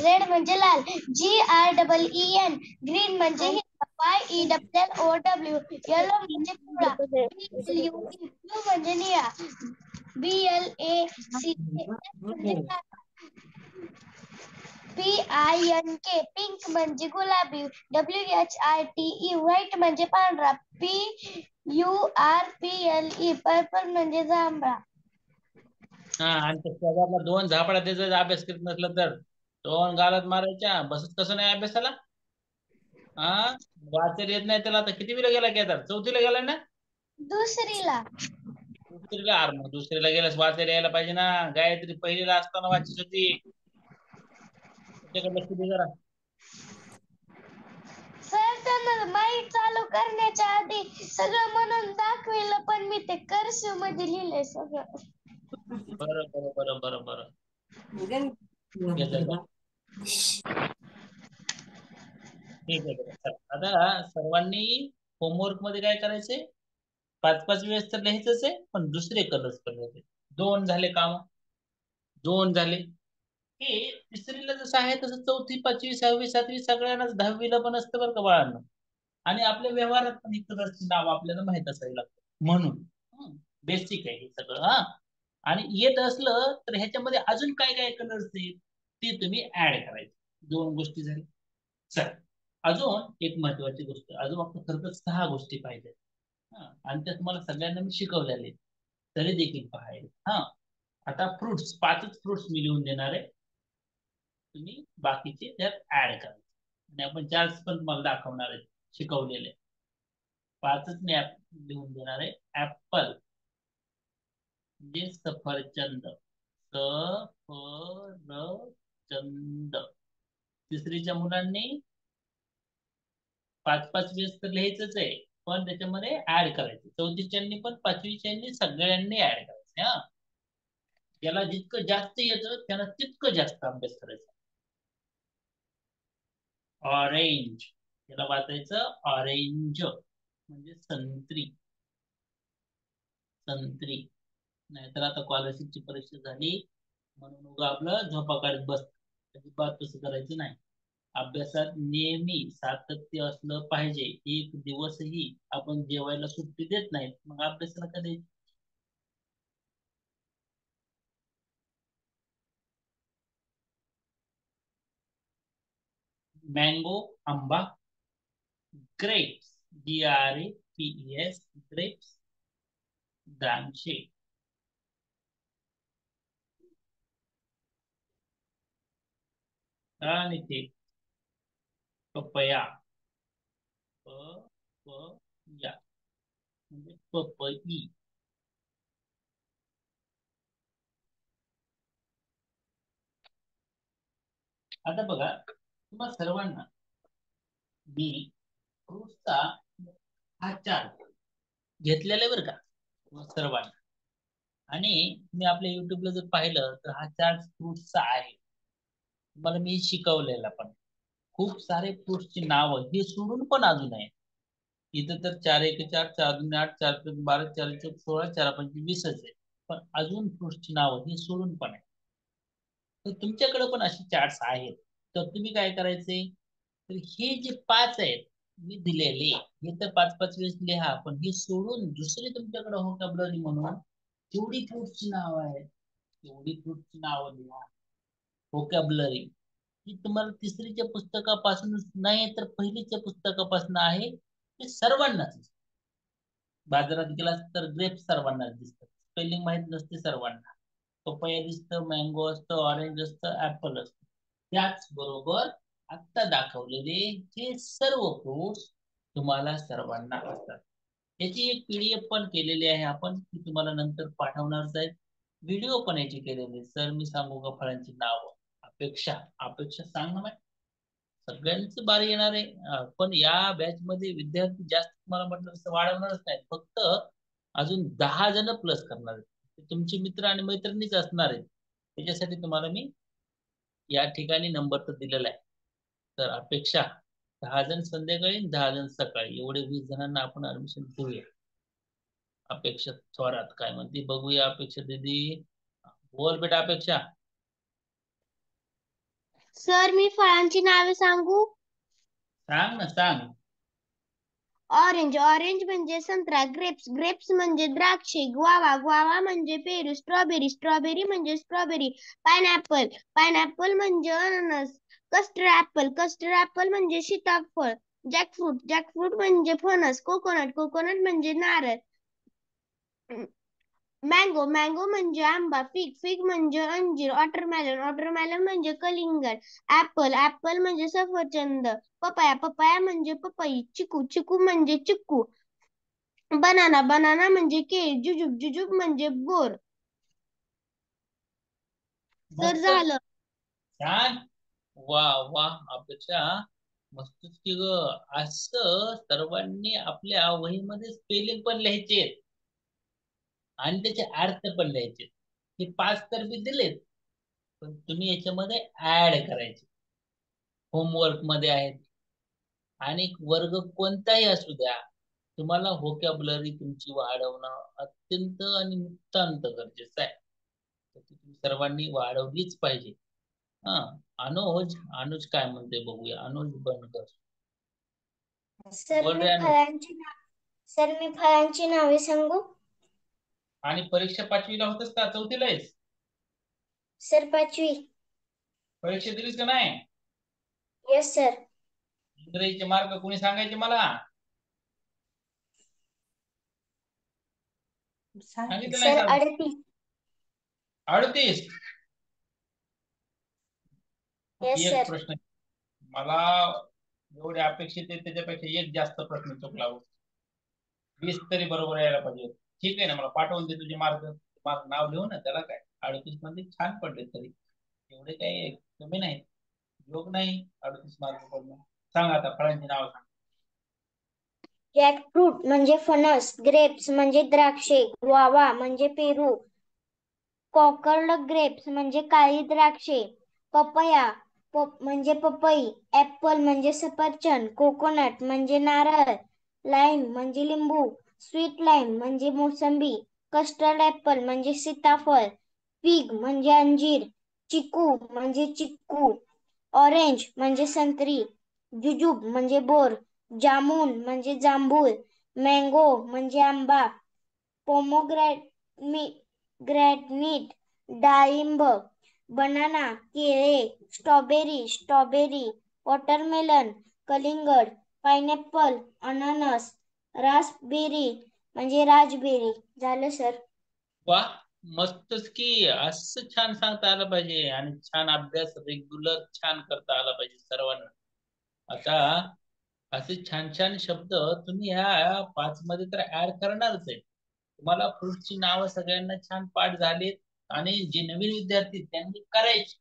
रेड म्हणजे लाल. GREEN ग्रीन म्हणजे हिरवा. YELLOW येलो म्हणजे पिवळा. BLUE ब्लू म्हणजे निळा. BLACK म्हणजे PINK पिंक म्हणजे गुलाबी. WHITE व्हाईट म्हणजे पांढरा. PURPLE पर्पल म्हणजे जांभळा. हा आणि त्या केदारला 2 झापडा त्याचा अभ्यास करीत नसलं तर 2 गालात मारायच्या. बसत कसं नाही अभ्यासाला. हा वाचर येत नाही त्याला. आता कितवीला गेला केदार. 4थीला गेला ना. दुसरीला. दुसरीला. मग दुसरीला गेल्यास वाचायला यायला पाहिजे ना. गायत्री पहिलीला असताना वाचत होती. त्याच्याकडे लक्ष दे जरा. सर त्यांना माईक चालू करण्याच्या आधी सगळं म्हणून दाखविलं पण मी ते कर्सिव्ह मध्ये लिहिलंय सगळं. बरं बरं बरं बरं बरं. ठीक आहे बरं. चला. आता सर्वांनी होमवर्क मध्ये काय करायचंय. 5-5 वेळेस तर लिहायचंच आहे पण दुसरे कलर्स करायचे. 2 झाले काम. 2 झाले. हे तिसरीला जसं आहे तसं 4थी 5वी 6वी 7वी सगळ्यांनाच 10वीला पण असतं बरं का बाळांना. आणि आपल्या व्यवहारात पण ही कलरची नाव आपल्याला माहित असावी लागतं म्हणून बेसिक आहे हे सगळं. हा आणि येत असलं तर ह्याच्यामध्ये अजून काय काय कलर्स आहेत ते तुम्ही ऍड करायचे. 2 गोष्टी झाल्या. चल अजून एक महत्वाची गोष्ट. अजून आपण खरं तर 6 गोष्टी पाहिजेत. हा आणि त्या तुम्हाला सगळ्यांना मी शिकवलेले आहेत. तरी देखील पाहायला. हा आता फ्रुट्स 5च फ्रुट्स मी लिहून देणार आहे. तुम्ही बाकीचे त्यात ऍड करा. आणि आपण 4 पण तुम्हाला दाखवणार आहे शिकवलेले. 5च मी लिहून देणार आहे. ऍपल म्हणजे सफरचंद. सफरचंद. तिसरीच्या मुलांनी 5-5 वेळेस तर लिहायचंच आहे पण त्याच्यामध्ये ऍड करायचं. 4थीच्यांनी पण 5वीच्यांनी सगळ्यांनी ऍड करायचं. हा याला जितकं जास्त येतं त्याला तितकं जास्त अभ्यास करायचा. ऑरेंज. याला वाचायचं ऑरेंज म्हणजे संत्री. संत्री. नाहीतर आता स्कॉलरशिपची परीक्षा झाली म्हणून उगा आपलं झोपा काढत बस. अजिबात तसं करायचं नाही. अभ्यासात नेहमी सातत्य असलं पाहिजे. एक दिवसही आपण जेवायला सुट्टी देत नाही मग अभ्यासाला कधी. मँगो आंबा. ग्रेप्स GRAPES ग्रेप्स द्राक्षे. आणि ते पपया. पपया म्हणजे पपई. आता बघा तुम्हा सर्वांना मी फ्रूटचा हा चार्ट घेतलेला आहे बरं का तुम्हा सर्वांना. आणि तुम्ही आपल्या युट्यूबला जर पाहिलं तर हा चार्ट फ्रूटचा आहे. तुम्हाला मी शिकवलेला पण. खूप सारे फ्रुट्सची नावं हे सोडून पण अजून आहे. इथं तर 4 1 4 4 2 8 4 3 12 4 4 16 4 5 20 आहे. पण अजून फ्रुट्सची नावं हे सोडून पण आहे. तर तुमच्याकडे पण अशी चार्ट्स आहेत. तर तुम्ही काय करायचे, तर हे जे 5 आहेत मी दिलेले हे तर 5 वेळेस लिहा. पण हे सोडून दुसरे तुमच्याकडे व्होकॅब्युलरी म्हणून जेवढी फ्रुट्सची नावं आहेत तेवढी फ्रुट्सची नावं लिहा. व्होकॅब्युलरी ही तुम्हाला तिसरीच्या पुस्तकापासूनच नाही तर पहिलीच्या पुस्तकापासून आहे. ते सर्वांनाच. बाजारात गेलास तर ग्रेप्स सर्वांनाच दिसतात. स्पेलिंग माहित नसते सर्वांना. पपया दिसतं, मँगो असतं, ऑरेंज असतं, ऍपल असतं. त्याचबरोबर आता दाखवलेले हे सर्व फ्रुट्स तुम्हाला सर्वांना असतात. याची एक PDF पण केलेली आहे आपण, ती तुम्हाला नंतर पाठवणारच आहे. व्हिडिओ पण याची केलेली. सर मी सांगू का फळांची नावं? अपेक्षा सांग ना. सगळ्यांची बारी येणार आहे. पण या बॅच मध्ये विद्यार्थी जास्त तुम्हाला म्हटलं तसं वाढवणारच नाही. फक्त अजून 10 जण प्लस करणार आहेत. ते तुमचे मित्र आणि मैत्रिणीच असणार आहेत. त्याच्यासाठी तुम्हाला मी या ठिकाणी नंबर तर दिलेला आहे. तर अपेक्षा 10 जण संध्याकाळी 10 जण सकाळी एवढे 20 जणांना आपण ऍडमिशन घेऊया. अपेक्षा थोरात काय म्हणते बघूया. अपेक्षा दीदी बोल बेटा. अपेक्षा सर मी फळांची नावे सांगू? सांग ना सांग. ऑरेंज ऑरेंज म्हणजे संत्रा. ग्रेप्स ग्रेप्स म्हणजे द्राक्षे. ग्वावा ग्वावा म्हणजे पेरू. स्ट्रॉबेरी स्ट्रॉबेरी म्हणजे स्ट्रॉबेरी. पायनॅपल पायनॅपल म्हणजे अननस. कस्टर्ड ऍपल म्हणजे सीताफळ. जॅकफ्रूट म्हणजे फणस. कोकोनट म्हणजे नारळ. मँगो म्हणजे आंबा. फिग म्हणजे अंजीर. वॉटरमेलन म्हणजे कलिंगड. ऍपल म्हणजे सफरचंद. पपाया म्हणजे पपई. चिकू म्हणजे चिक्कू. बनाना म्हणजे केळी. जुजूब म्हणजे बोर. तर मस्त झालं. छान. वा वा. अपेक्षा मस्तच की ग. असं सर्वांनी आपल्या वहीमध्ये स्पेलिंग पण लिहायचे आणि त्याचे अर्थ पण लिहायचे. हे 5 तर मी दिलेत. पण तुम्ही याच्यामध्ये ऍड करायचे. होमवर्क मध्ये आहेत. आणि वर्ग कोणताही असू द्या तुम्हाला व्होकॅब्युलरी तुमची वाढवणं अत्यंत आणि नितांत गरजेचं आहे. तर ती तुम्ही सर्वांनी वाढवलीच पाहिजे. हा. अनुज काय म्हणते बघूया. अनुज बनकर सर बोल मी रे अनुज. फळांची नावे सांगू? आणि परीक्षा 5वी ला होतच का 4थी ला आहेस? सर 5वी. परीक्षा दिलीस का नाही? Yes sir. इंग्रजीचे मार्क कोणी सांगायचे मला? सांगितलं नाही सर का? 38. 38. येस एक सर. प्रश्न मला एवढे अपेक्षित आहे त्याच्यापेक्षा एक जास्त प्रश्न चुकला. 20 तरी बरोबर यायला पाहिजे. ठीक आहे ना. मला पाठवून दे तुझे मार्क. नाव लिहू ना. त्याला काय 38 मध्ये छान पडले तरी. एवढे काही कमी नाही. योग नाही 38 मार्क पडणं. सांग आता फळांची नाव सांग. जॅकफ्रूट म्हणजे फणस. ग्रेप्स म्हणजे द्राक्षे. ग्वावा म्हणजे पेरू. कॉकर्ड ग्रेप्स म्हणजे काळी द्राक्षे. पपया म्हणजे पपई. ऍपल म्हणजे सफरचंद. कोकोनट म्हणजे नारळ. लाईम म्हणजे लिंबू. स्वीट लाईम म्हणजे मोसंबी. कस्टर्ड ऍपल म्हणजे सीताफळ. फिग म्हणजे अंजीर. चिकू म्हणजे चिक्कू. ऑरेंज म्हणजे संत्री. जुजूब म्हणजे बोर. जामुन म्हणजे जांभूळ. मँगो म्हणजे आंबा. ग्रॅनीट डाळिंब. बनाना केळे. स्ट्रॉबेरी. वॉटरमेलन कलिंगड. पायनॅपल अननस. रास्पबेरी म्हणजे राजबेरी. झालं सर. वा. मस्तच की. असं छान सांगता आलं पाहिजे आणि छान अभ्यास रेग्युलर छान करता आला पाहिजे सर्वांना. आता असे छान छान शब्द तुम्ही ह्या 5 मध्ये तर ऍड करणारच आहे. तुम्हाला फ्रुट्सची नावं सगळ्यांना छान पाठ झालीत आणि जे नवीन विद्यार्थी त्यांनी करायची.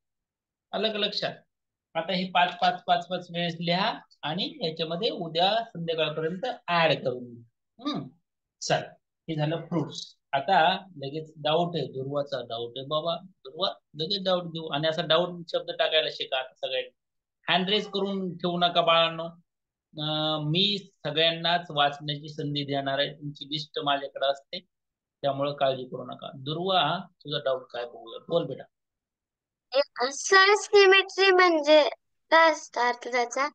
अलग लक्षात. आता हे 5 5 5 5 वेळेस लिहा आणि याच्यामध्ये उद्या संध्याकाळपर्यंत ऍड करून घ्या. चल, हे झालं फ्रुट्स. आता लगेच डाऊट आहे, ध्रुवाचा डाऊट आहे बाबा. ध्रुवा लगेच डाऊट घेऊ आणि असा डाऊट शब्द टाकायला शिका आता सगळ्यांनी. हँड रेज करून ठेवू नका बाळांनो. मी सगळ्यांनाच वाचण्याची संधी देणार आहे. तुमची लिस्ट माझ्याकडे असते, त्यामुळे काळजी करू नका. दुर्वा, तुझा डाऊट काय बघूया, बोल बेटा. सर सिमेट्री म्हणजे काय असतं अर्थ त्याचा?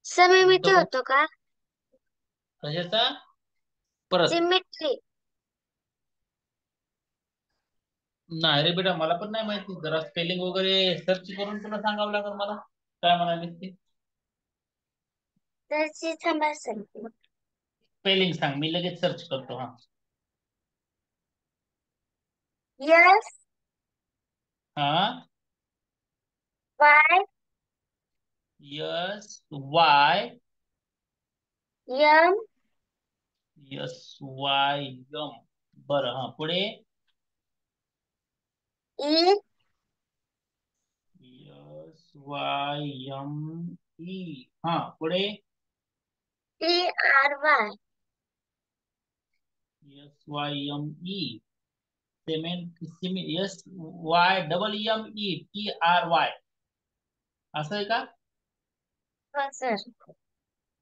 सममिती होतो का? कशाचा? परत सिमेट्री. नाही रे बेटा, मला पण नाही माहिती. जरा स्पेलिंग वगैरे सर्च करून तुला सांगावं लागेल मला काय म्हणाले ते. त्याची थांबा सर. स्पेलिंग सांग, मी लगेच सर्च करतो. हा, यस हा, Y S Y, M S Y M. बरं, हा पुढे. E S Y M E. हा पुढे. T R Y. S Y M E. S Y double M E T R Y, असं आहे का? हो सर.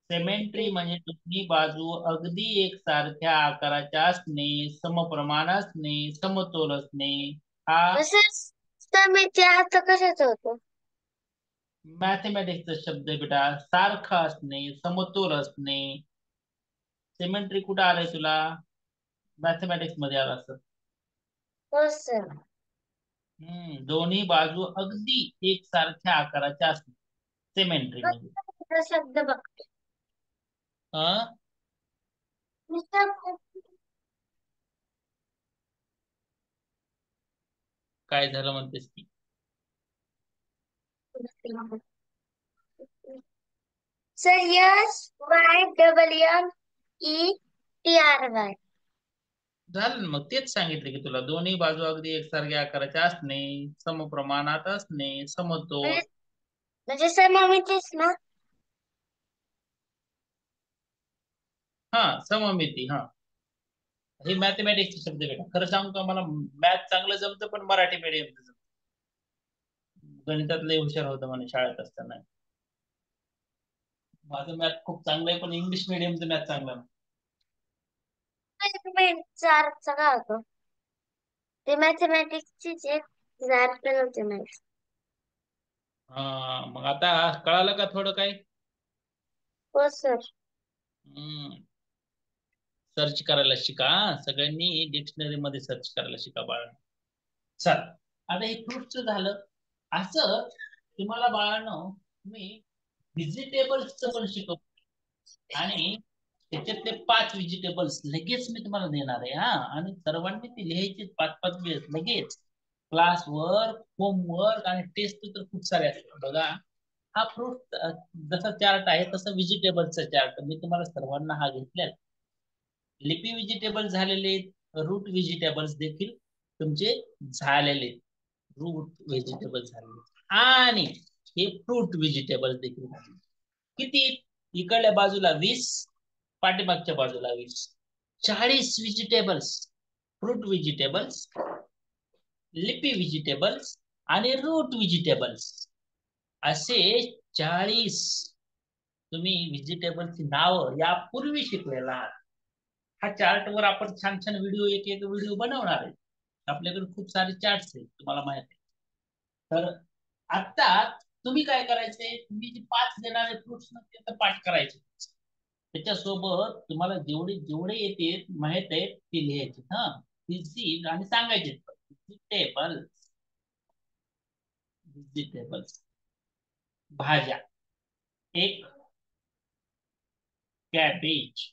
सिमेट्री म्हणजे दोन्ही बाजू अगदी एकसारख्या आकाराच्या असणे, समप्रमाण असणे, समतोल असणे. हा सर समिती अर्थ कशाचा होतो? मॅथमॅटिक्सचा शब्द आहे बेटा. सारखं असणे, समतोल असणे. सिमेट्री कुठं आलंय तुला? मॅथमॅटिक्स मध्ये आलं असं. हो सर. दोन्ही बाजू अगदी एकसारख्या आकाराच्या असणे, सिमेट्री म्हणजे. शब्द बघतो. हा, काय झालं म्हणतेस की? Sir S Y double M E T R Y. झालं ना, मग तेच सांगितलं की तुला. दोन्ही बाजू अगदी एकसारख्या आकाराच्या असणे, समप्रमाणात असणे, समतोल. म्हणजे सममितीच ना? हा, सममिती. हा, हे मॅथमॅटिक्सचे शब्द बेटा. खरं सांगू का, मला मॅथ चांगलं जमतं, पण मराठी मीडियमचं जमतं. गणितात लय हुशार होतं म्हणे शाळेत असताना. माझं मॅथ खूप चांगलं आहे, पण इंग्लिश मीडियमचं मॅथ चांगलं नाही. चारचा काय होतो? ते मॅथमॅटिक्सचीच एक अर्थ नव्हते माहिती. हा, मग आता कळालं का थोडं काय? हो सर. सर्च करायला शिका. सगळ्यांनी डिक्शनरी मध्ये सर्च करायला शिका बाळा. चल, आता हे फ्रुटचं झालं. असं तुम्हाला बाळांनो, मी व्हेजिटेबल्सचं पण शिकवतो आणि त्याच्यातले 5 व्हेजिटेबल्स लगेच मी तुम्हाला देणार आहे. हा, आणि सर्वांनी ते लिहायचे 5-5 वेळेस लगेच. क्लास वर्क, होमवर्क आणि टेस्ट तर खूप सारे असतात. बघा, हा फ्रूट जसा चार्ट आहे तसा व्हेजिटेबलचा चार्ट मी तुम्हाला सर्वांना हा घेतलेला. लिपी व्हेजिटेबल झालेले, रूट व्हेजिटेबल्स देखील तुमचे झालेले, रूट व्हेजिटेबल झालेले, आणि हे फ्रूट व्हेजिटेबल देखील झाले. किती? इकडल्या बाजूला 20, पाठीमागच्या बाजूला 20, 40 व्हेजिटेबल्स. फ्रूट व्हेजिटेबल्स, लिपी व्हेजिटेबल्स आणि रूट व्हेजिटेबल्स, असे 40 तुम्ही व्हेजिटेबलची नाव यापूर्वी शिकलेला आहात. हा चार्ट वर आपण छान छान व्हिडिओ, एक एक व्हिडिओ बनवणार आहे. आपल्याकडे खूप सारे चार्ट्स आहेत, तुम्हाला माहित आहे. तर आता तुम्ही काय करायचे, तुम्ही जे 5 देणारे फ्रुट्स ना ते पाठ करायचे. त्याच्यासोबत तुम्हाला जेवढे जेवढे येते माहित आहे ते लिहायचे. हा, आणि सांगायचे व्हेजिटेबल्स. व्हेजिटेबल्स, भाज्या. एक कॅबेज,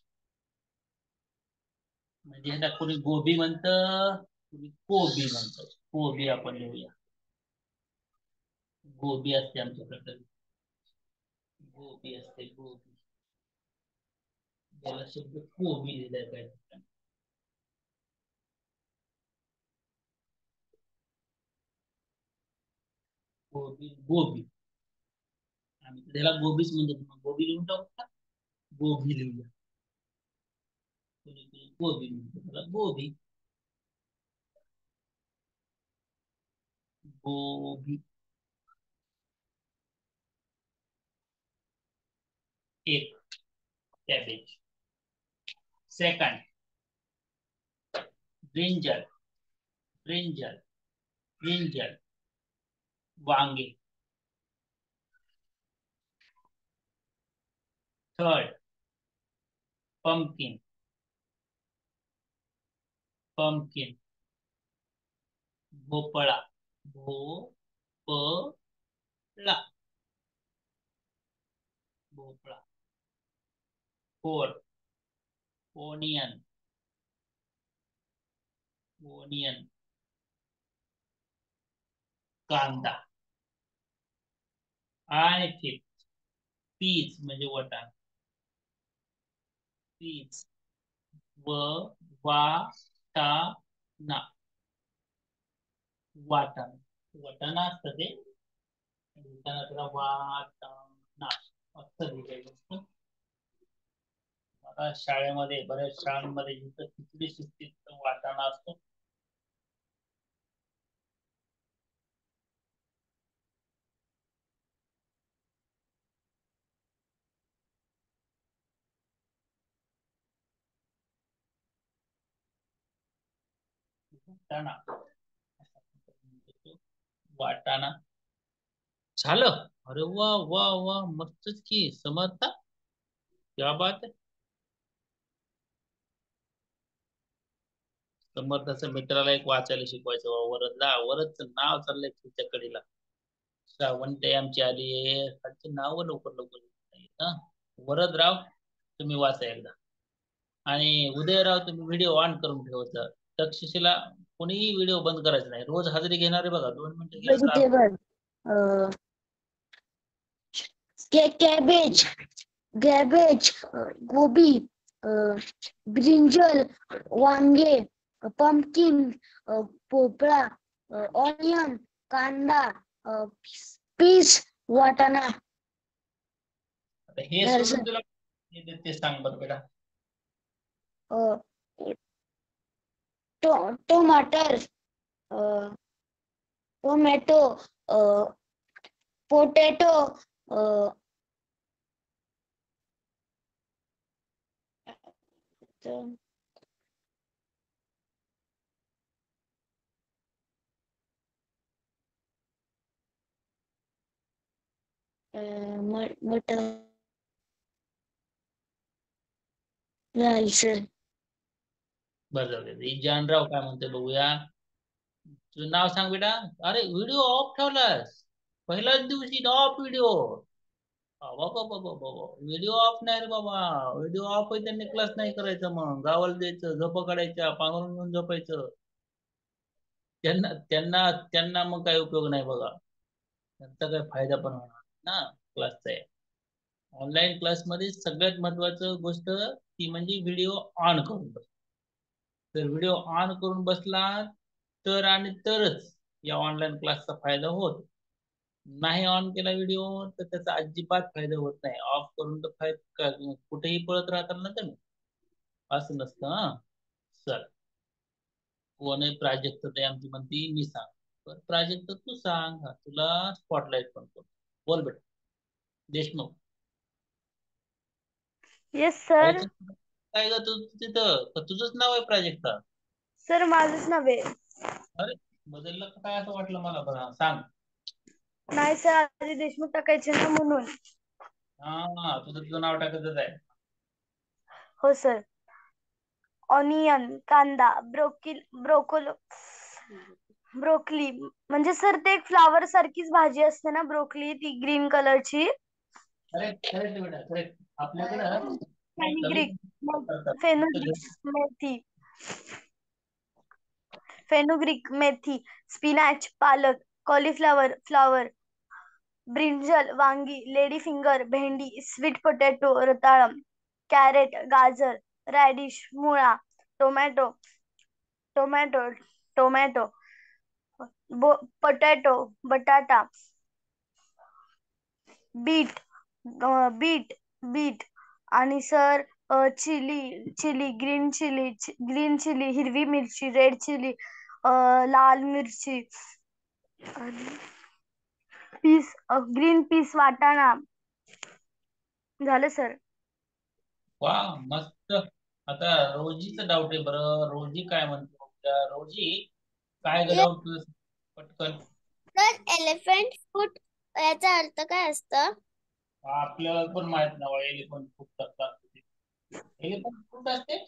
म्हणजे ह्याला कोणी गोबी म्हणतं, कोणी कोबी म्हणतं. कोबी आपण लिहूया. गोबी असते आमच्याकडे, गोबी असते, गोबी. याला शब्द कोबी लिहिलाय पाहिजे. गोबी, गोबी. आम्ही तर त्याला गोबीच म्हणतो. मग गोबी लिहून टाकू का? गोबी लिहूया. कोणी गोबी म्हणतो त्याला गोबी. गोबी एक cabbage. Second brinjal. Brinjal brinjal वांगे. Third pumpkin. पंपकिन भोपळा. भोपळा भोपळा. Four onion. ओनियन कांदा. आणि फिफ्थ पीज म्हणजे वाटाणा. पीज वाटाणा. वाटाणा वाटाणा असतं ते. लिहिताना त्याला वाटाणा असं लिहायचं असतं. आता शाळेमध्ये बऱ्याच शाळांमध्ये जिथं खिचडी शिस्तीत वाटाणा असतो. वाटाणा वाटाणा झालं. अरे वा वा वा मस्तच की समर्थ. क्या बात आहे. समर्थाच्या मित्राला एक वाचायला शिकवायचं. वरदला वरदचं नाव चाललंय तुमच्या कडीला. श्रावणताई आमची आली आहे. त्यांचे नाव लवकर लवकर. वरदराव तुम्ही वाचा एकदा. आणि उदयराव तुम्ही व्हिडिओ ऑन करून ठेवत. तक्षशिला कोणीही व्हिडिओ बंद करायचा नाही. रोज हजेरी घेणारे बघा 2 मिनिटं घेतला. Vegetable. Cabbage. Cabbage. गोबी. ब्रिंजल. वांगे. pumpkin. भोपळा. ऑनियन. कांदा. पीस. वाटाणा. आता हे सोडून तुला ते सांग बरं बेटा. टमाटर. टोमॅटो. पोटॅटो. मटर. राईस. बरं जाऊ दे. जानराव काय म्हणते बघूया. तुझं नाव सांग बेटा. अरे व्हिडिओ ऑफ ठेवलास पहिल्याच दिवशी. Of video. व्हिडिओ ऑफ नाही रे बाबा. व्हिडिओ ऑफ आहे त्यांनी क्लास नाही करायचं. मग गावाला द्यायचं. झोप काढायच्या पांघरून घेऊन झोपायचं. त्यांना त्यांना त्यांना मग काही उपयोग नाही बघा. त्यांचा काही फायदा पण होणार ना क्लासचा. ऑनलाईन क्लासमध्ये सगळ्यात महत्वाचं गोष्ट ती म्हणजे व्हिडिओ ऑन करून बस. तर व्हिडिओ ऑन करून बसला तर आणि तरच या ऑनलाईन क्लासचा फायदा होत. नाही ऑन केला व्हिडिओ तर त्याचा अजिबात फायदा होत नाही. ऑफ करून तर कुठेही पळत राहतात ना तुम्ही. असं नसतं. हा चल. कोण आहे प्राजक्त ते आमची म्हणती मी सांग. प्राजक्त तू सांग. तुला स्पॉटलाइट पण करतो. बोल बेटा. देशमुख. Yes sir. काय ग तू तिथं तुझंच नाव आहे प्राजक्ता. सर माझंच नाव आहे. अरे बदललं का काय असं वाटलं मला. बरं सांग. नाही सर आधी देशमुख टाकायचे ना म्हणून. हा तुझं नाव टाकायचं आहे. हो सर. ऑनियन. कांदा. ब्रोकली म्हणजे सर ते एक फ्लावर सारखीच भाजी असते ना ब्रोकली ती ग्रीन कलरची. करेक्ट करेक्ट बेटा करेक्ट. आपल्याकडं फेनुग्रीक मेथी. स्पिनॅच. पालक. कॉलीफ्लॉवर. फ्लॉवर. ब्रिंजल. वांगी. Lady finger. भेंडी. Sweet potato. रताळम. कॅरेट. गाजर. रॅडिश. मुळा. टोमॅटो. टोमॅटो. टोमॅटो. पोटॅटो. बटाटा. बीट बीट बीट आणि सर चिली ग्रीन चिली हिरवी मिरची रेड चिली लाल मिरची आणि पीस ग्रीन पीस वाटाणा झालं सर. वा मस्त. आता रोजीचं डाऊट आहे बरं. रोजी काय म्हणतो रोजी काय ग डाऊट तुझं पटकन. तर एलिफंट फूट याचा अर्थ काय असतं? आपल्याला पण माहित नाही एलिफंट फ्रूट असते. एलिफंट फ्रूट असते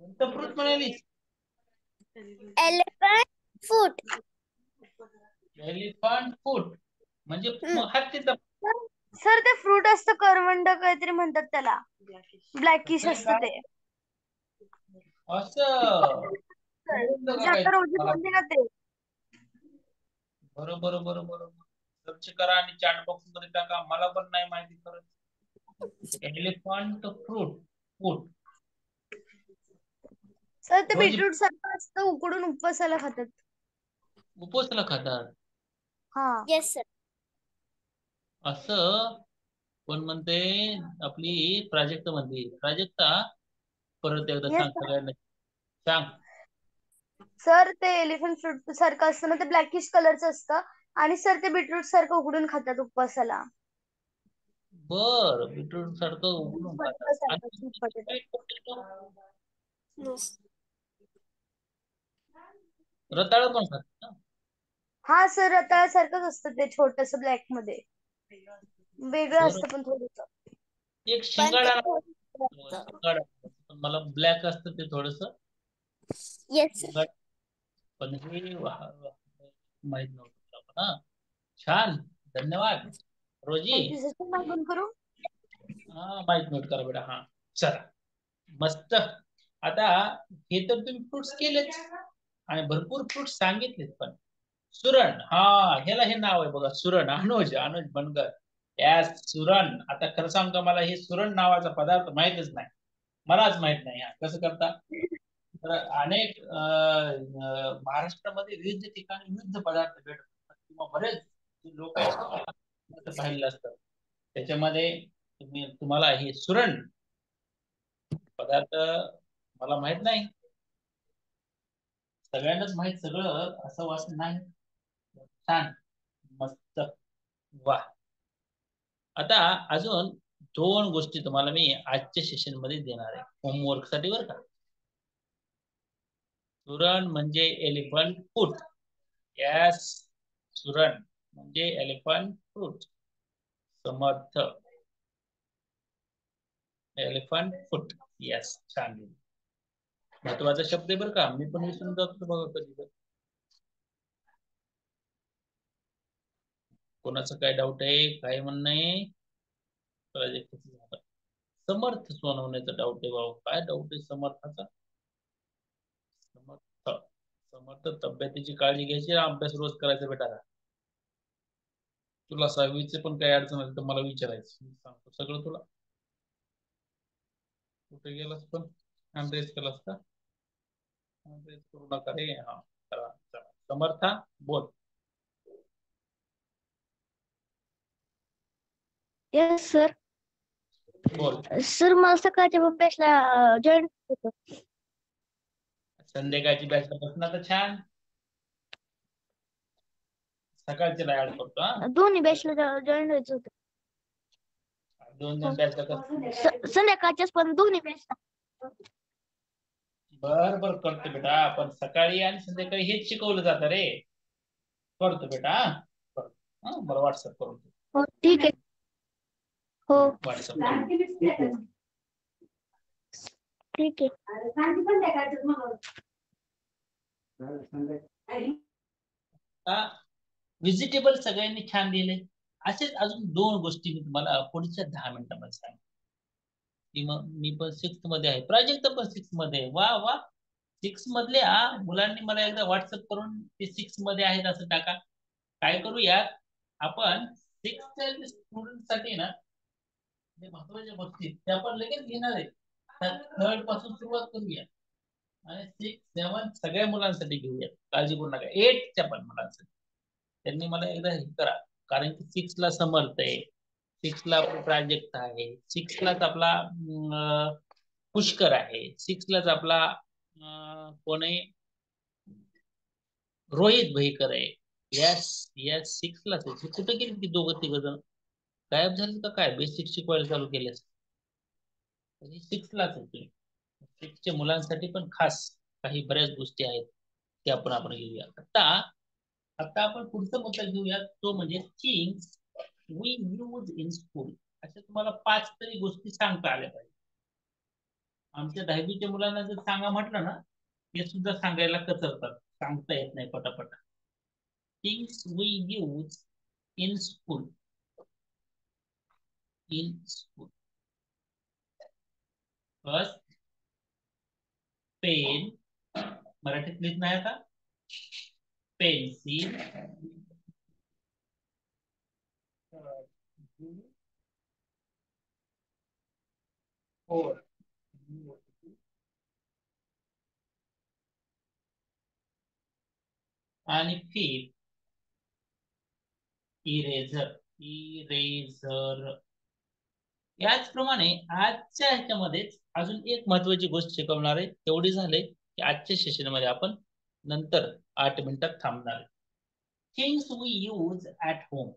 कोणतं फ्रूट म्हणाली? एलिफंट फूट. एलिफंट फ्रूट म्हणजे हत्तीचा. सर ते फ्रूट असतं करवंद काहीतरी म्हणतात त्याला. ब्लॅकिश असतं ते. असं म्हणजे आता रोजी बोलली ना ते. बरोबर बरोबर बरोबर. सर्च करा आणि चॅट बॉक्स मध्ये टाका. मला पण नाही माहिती खरंच. Elephant fruit fruit. सर ते रोजी बीटरूट सारखं असतं उकडून उपवासाला खातात. उपवासाला खातात हा येस सर. असं कोण म्हणते? आपली प्राजक्ता म्हणते. प्राजक्ता परत एकदा येस सांग सगळ्यांना सांग. सर ते एलिफंट फ्रूट सारखं असतं ना ते ब्लॅकिश कलरचं असतं आणि सर ते बीटरूट सारखं उकडून खातात उपवासाला. बर बीटरूट सारखं उकडून खातात. Sweet potato. रताळ पण खातात ना? हा सर रताळ्यासारखंच असतं ते छोटस ब्लॅक मध्ये. वेगळं बरं. असतं पण थोडस. एक पण शिंगाडा ते शिंगाडा पण मला ब्लॅक असतं ते थोडस. Yes sir. पण हे माहित नव्हतं आपण. हा छान धन्यवाद रोजी. Thank you sir. मागून करू. हा माहित नोट करा बेटा. हा चला मस्त. आता हे तर तुम्ही फ्रुट्स केलेच आणि भरपूर फ्रुट्स सांगितलेत पण. सुरण हा ह्याला हे नाव आहे बघा सुरण. अनुज अनुज बनकर. यास सुरण. आता खरं सांगतो मला हे सुरण नावाचा पदार्थ माहितच नाही. मलाच माहित नाही. कसं करता? तर अनेक महाराष्ट्रामध्ये विविध ठिकाणी विविध पदार्थ भेटतात किंवा बरेच लोक आहेत पाहिलेलं असतं. त्याच्यामध्ये तुम्हाला हे सुरण पदार्थ मला माहित नाही. सगळ्यांनाच माहित सगळं असं वाचन नाही. छान मस्त वा. आता अजून 2 गोष्टी तुम्हाला मी आजच्या सेशन मध्ये देणार आहे होमवर्क साठी बरं का. सुरण म्हणजे एलिफंट फ्रूट. यस सुरण म्हणजे एलिफंट फ्रूट. समर्थ एलिफंट फ्रूट. यस छान. महत्वाचा शब्द आहे बरं का. मी पण विसरून जातो बघा कधी. कोणाचं काय डाऊट आहे काय म्हणणं आहे? समर्थ सोनवण्याचा डाऊट आहे बाबा. काय डाऊट आहे समर्थाचा? समर्थ समर्थ तब्येतीची काळजी घ्यायची. अभ्यास रोज करायचा बेटा. तुला 6वीचे पण काही अडचण आली तर मला विचारायचं. मी सांगतो सगळं तुला. कुठे गेलास पण अनरेस केलास का? अनरेस करू नका रे. हा चला चला समर्था बोल. Yes sir. बोल. सर मला सकाळच्या बॅचला जॉईन होतं. संध्याकाळची बॅच बसणार तर छान. सकाळची ऍड करतो. हा दोन्ही बॅचला जॉईन व्हायचं होतं. 2 जण बॅच करतो. संध्याकाळच्याच पण दोन्ही बॅचला. बर बर करतो बेटा. आपण सकाळी आणि संध्याकाळी हेच शिकवलं जातं रे. करतो बेटा. हा मला व्हॉट्सअप करून दे. हो ठीक आहे. हो व्हॉट्सअप ठीक आहे. व्हेजिटेबल सगळ्यांनी छान दिले. असेच अजून 2 गोष्टी मी तुम्हाला पुढच्या 10 मिनिटांमध्ये सांगतो. मी पण 6th मध्ये आहे. प्राजक्ता पण 6th मध्ये आहे. वा वा. 6 मधल्या मुलांनी मला एकदा व्हॉट्सअप करून ते 6 मध्ये आहेत असं टाका. काय करूया आपण 6th स्टुडंट साठी ना महत्वाच्या गोष्टी त्या आपण लगेच घेणार आहे. 3rd पासून सुरुवात करूया आणि 6, 7 सगळ्या मुलांसाठी घेऊया. काळजी करू नका. 8च्या पण मुलांसाठी त्यांनी मला एकदा हे करा कारण की 6 ला समर्थ आहे, 6 ला प्राजक्त आहे, 6 लाच आपला पुष्कर आहे, 6 लाच आपला कोण आहे, रोहित भईकर आहे. यस यस 6 लाच आहे. कुठे गेली ती दोघं तिघ जण, गायब झाले का काय? बेसिक शिकवायला चालू केले 6 लाच आहे. 6 च्या मुलांसाठी पण खास काही बऱ्याच गोष्टी आहेत ते आपण घेऊया. आता आता आपण पुढचा मुद्दा घेऊया, तो म्हणजे things we use in school. अशा तुम्हाला 5 तरी गोष्टी सांगता आल्या पाहिजे. आमच्या 10वीच्या मुलांना जर सांगा म्हटलं ना, ते सुद्धा सांगायला कचरतात, सांगता येत नाही पटापट. Things we use in school. In school. First pen, मराठीत लिहित नाही आता, पेन्सिल, आणि फिफ्थ इरेझर. इरेझर. याचप्रमाणे आजच्या ह्याच्यामध्येच अजून एक महत्वाची गोष्ट शिकवणार आहे. तेवढी झाले की आजच्या सेशन मध्ये आपण नंतर 8 मिनिटात थांबणार आहे. Things we use at home.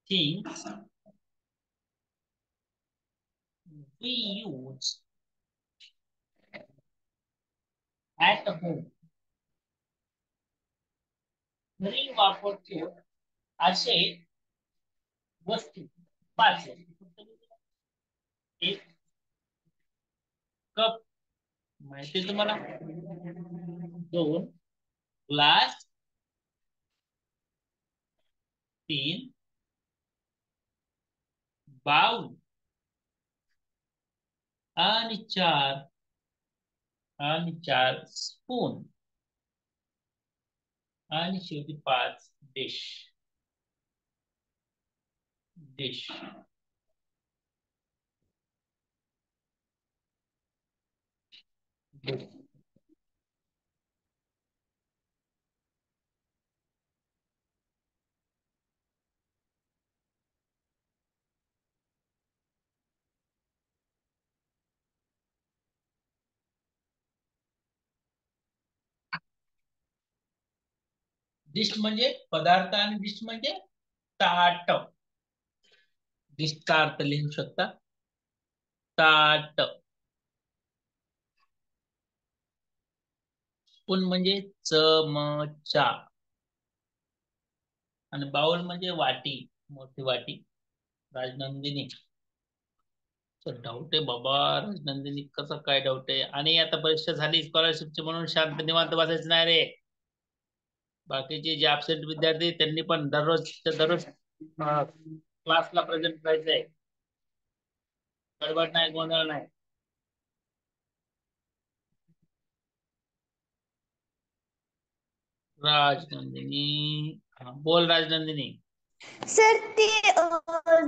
Things we use at home. घरी वापरतो असे वस्तू 5. एक कप, माहिती तुम्हाला. 2 ग्लास. 3 बाउल. आणि 4 स्पून. आणि शेवटी 5 डिश. डिश. डिश म्हणजे पदार्थ आणि डिश म्हणजे ताट. डिशचा अर्थ लिहू शकता, ताट. स्पून म्हणजे चमचा. आणि बाउल म्हणजे वाटी, मोठी वाटी. राजनंदिनी, डाऊट आहे बाबा, राजनंदिनी कसा काय डाऊट आहे? आणि आता परीक्षा झाली स्कॉलरशिपची म्हणून शांत निवांत बसायचं नाही रे. बाकीचे जे ऍबसेंट विद्यार्थी त्यांनी पण दररोज क्लासला प्रेझेंट राहायचंय. गडबड नाही, गोंधळ नाही. राजनंदिनी, बोल राजनंदिनी. सर ती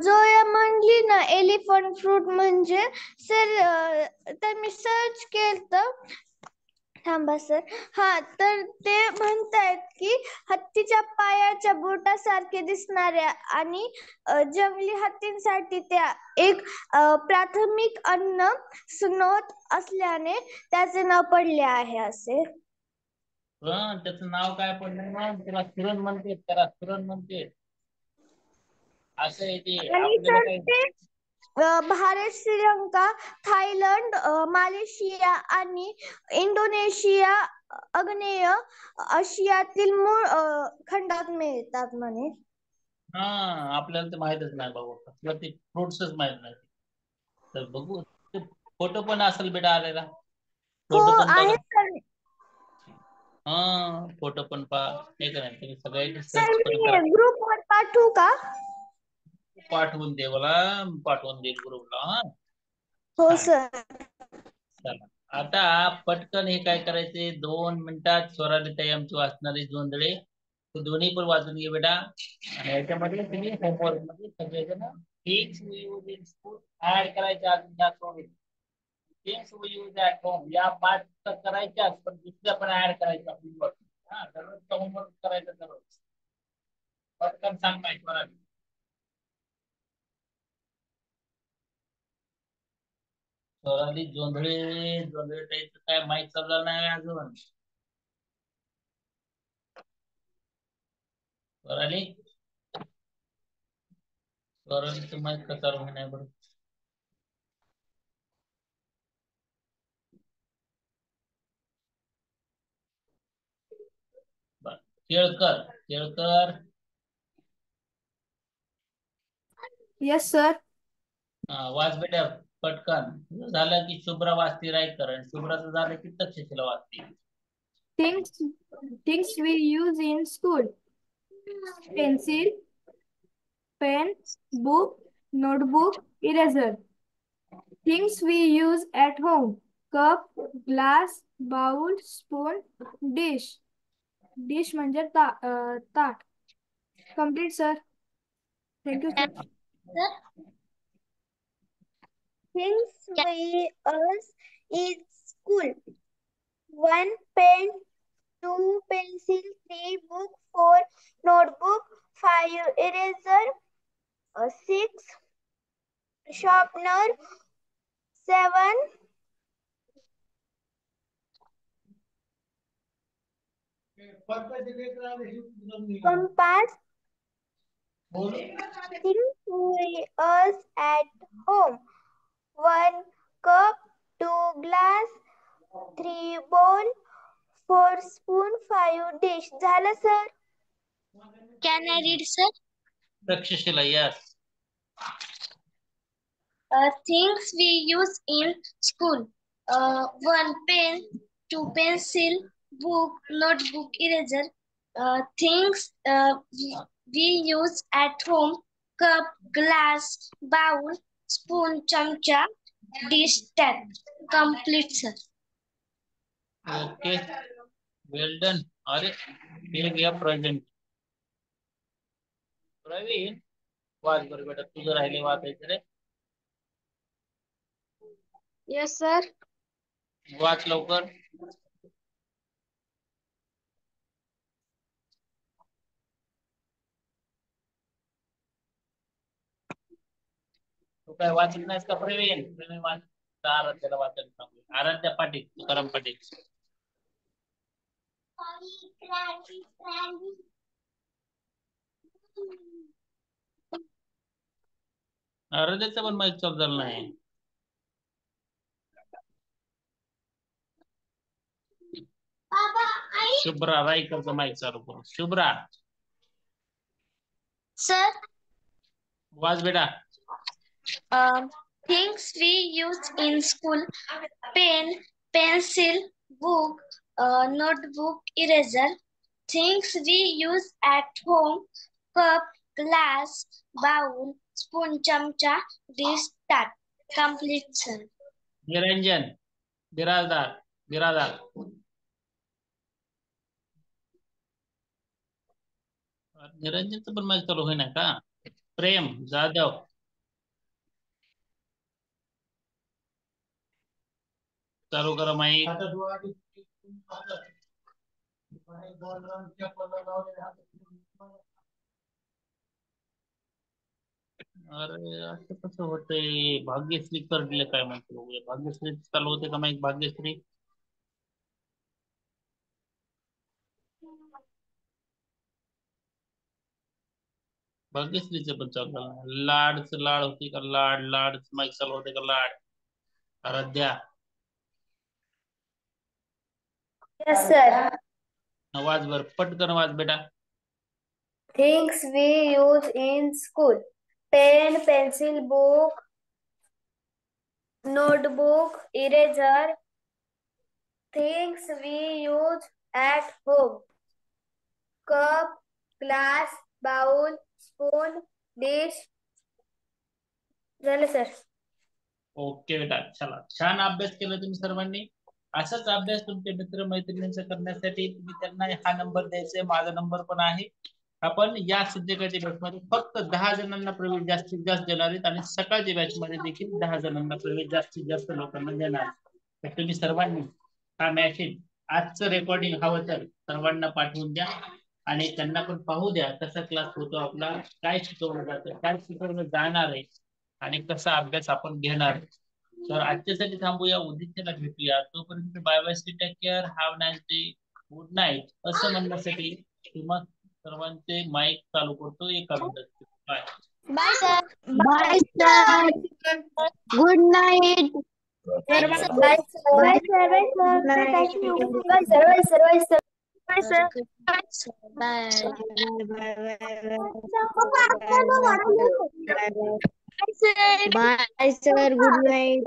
जोया म्हणली ना एलिफंट फ्रूट म्हणजे, सर तर मी सर्च केलं. थांबा सर. हा, तर ते म्हणतायत की हत्तीच्या पायाच्या बोटासारखे दिसणाऱ्या आणि जंगली हत्तींसाठी त्या एक प्राथमिक अन्न स्रोत असल्याने त्याचे नाव पडले आहे असे. त्याचं नाव काय पडलं ना, त्याला सुरण म्हणते, त्याला सुरण म्हणते. असं आहे ते. आणि आपल्याला सर काय ते भारत, श्रीलंका, थायलंड, मलेशिया आणि इंडोनेशिया, आग्नेय आशियातील मूळ खंडात मिळतात म्हणे. हा, आपल्याला ते माहितच नाही बाबा, आपल्याला ते फ्रुट्सच माहित नाही. तर बघू, फोटो पण असेल बेटा आलेला, हो फोटो पण बघा. आहे सर. हा, फोटो पण पहा. हे का नाही, तुम्ही सगळ्यांनी सर सर्च पण मी करा. ग्रुपवर पाठवू का? पाठवून दे मला, पाठवून दे ग्रुपला. हा, हो छान. सर. चला, आता पटकन हे काय करायचे, 2 मिनिटात स्वराली ताई आमची वाचणारी जोंधळे, ते दोन्ही पण वाचून घे बेटा. आणि याच्यामध्ये तुम्ही होमवर्क मध्ये सगळेजण things we use in school add करायच्या. Things we use at home या 5 तर करायच्याच, पण दुसऱ्या पण ऍड करायच्या. हा दररोज होमवर्क करायचं दररोज. पटकन सांग माहिती मला. स्वराली जोंधळे जोंधळे ताईचं काय माहित चाललं नाही अजून. स्वराली स्वरालीचं माहित का चालू नाही बरं. केळकर केळकर. Yes sir. वाच बेटा पटकन. झालं की शुभ्रा वाचती राईट कर आणि शुभ्राचं झालं की तक्षशिला वाचते. Things we use in school. Pencil, pen, book, notebook, eraser. Things we use at home. Cup, glass, bowl, spoon, dish. Dish म्हणजे ताट. Complete sir. Thank you sir. Things we use in school. 1 pen, 2 pencil, 3 book, 4 notebook, 5 eraser, 6 sharpener, 7 compass. Things we use at home. 1 cup, 2 glass, 3 bowl, 4 spoon, 5 dish. झालं sir? Can I read, sir? Takshashila yes. Things we use in school. 1 pen, 2 pencil, book, notebook, eraser. Things we use at home. Cup, glass, bowl, spoon, chamcha, dish, tap. Complete, sir. Okay well done. अरे हे घ्या present. Pravin वाच बरं बेटा तुझं राहिले वाचायचं रे. Yes sir. वाच लवकर. तू काय वाचत नाहीस का प्रवीण. प्रवीण वाच. आराध्याला वाचायला सांगू. आराध्या पाटील तुकाराम पाटील. आराध्याचं पण माहित चालू झालं नाही. शुभ्रा राईकरचं माहित चालू करू. शुभ्रा Sir, वाच बेटा. things we use in school. Pen, pencil, book, notebook, eraser. Things we use at home. Cup, glass, bowl, spoon, chamcha, dish, tat. Complete, sir. Niranjan Birajdar Birajdar. निरंजनचं पण माहित चालू होईना का. प्रेम जाधव. चालू करा माईक. अरे असं कसं होतंय. भाग्यश्री करले काय म्हणतो बघूया. भाग्यश्री चालू होते का माईक. भाग्यश्री भाग्यश्रीचं पण चालू झालं. लाडच लाड होती का. लाड लाड माईक चालू होते का. लाड आराध्या. Yes sir. वाच बर पटकन वाच बेटा. Things we use in school. Pen, pencil, book, notebook, eraser. Things we use at home. Cup, glass, bowl, spoon, dish. झालं सर. ओके बेटा चला छान अभ्यास केला तुम्ही सर्वांनी. असाच अभ्यास तुमच्या मित्र मैत्रिणींचा करण्यासाठी तुम्ही त्यांना हा नंबर द्यायचा. माझा नंबर पण आहे. आपण या संध्याकाळच्या बॅच मध्ये फक्त 10 जणांना प्रवेश जास्तीत जास्त देणार आहेत आणि सकाळच्या बॅच मध्ये देखील 10 जणांना प्रवेश जास्तीत जास्त लोकांना देणार. तर तुम्ही सर्वांनी हा मेसेज आजचं रेकॉर्डिंग हवं तर सर्वांना पाठवून द्या आणि त्यांना पण पाहू द्या कसा क्लास होतो आपला, काय शिकवलं जातं, काय शिकवलं जाणार आहे आणि कसा अभ्यास आपण घेणार आहे. तर आजच्यासाठी थांबूया, उद्याच्याला भेटूया. तोपर्यंत bye bye, take care, have nice day, good night असं म्हणण्यासाठी तुम्हा सर्वांचे माईक चालू करतो एका मिनिटात. Bye. Bye sir. Bye sir. Good night. Bye Bye, sir. bye, sir. Bye sir. Bye sir. Thank you. Bye sir. Bye sir. Bye sir. Bye sir. Bye. Bye sir. Good night.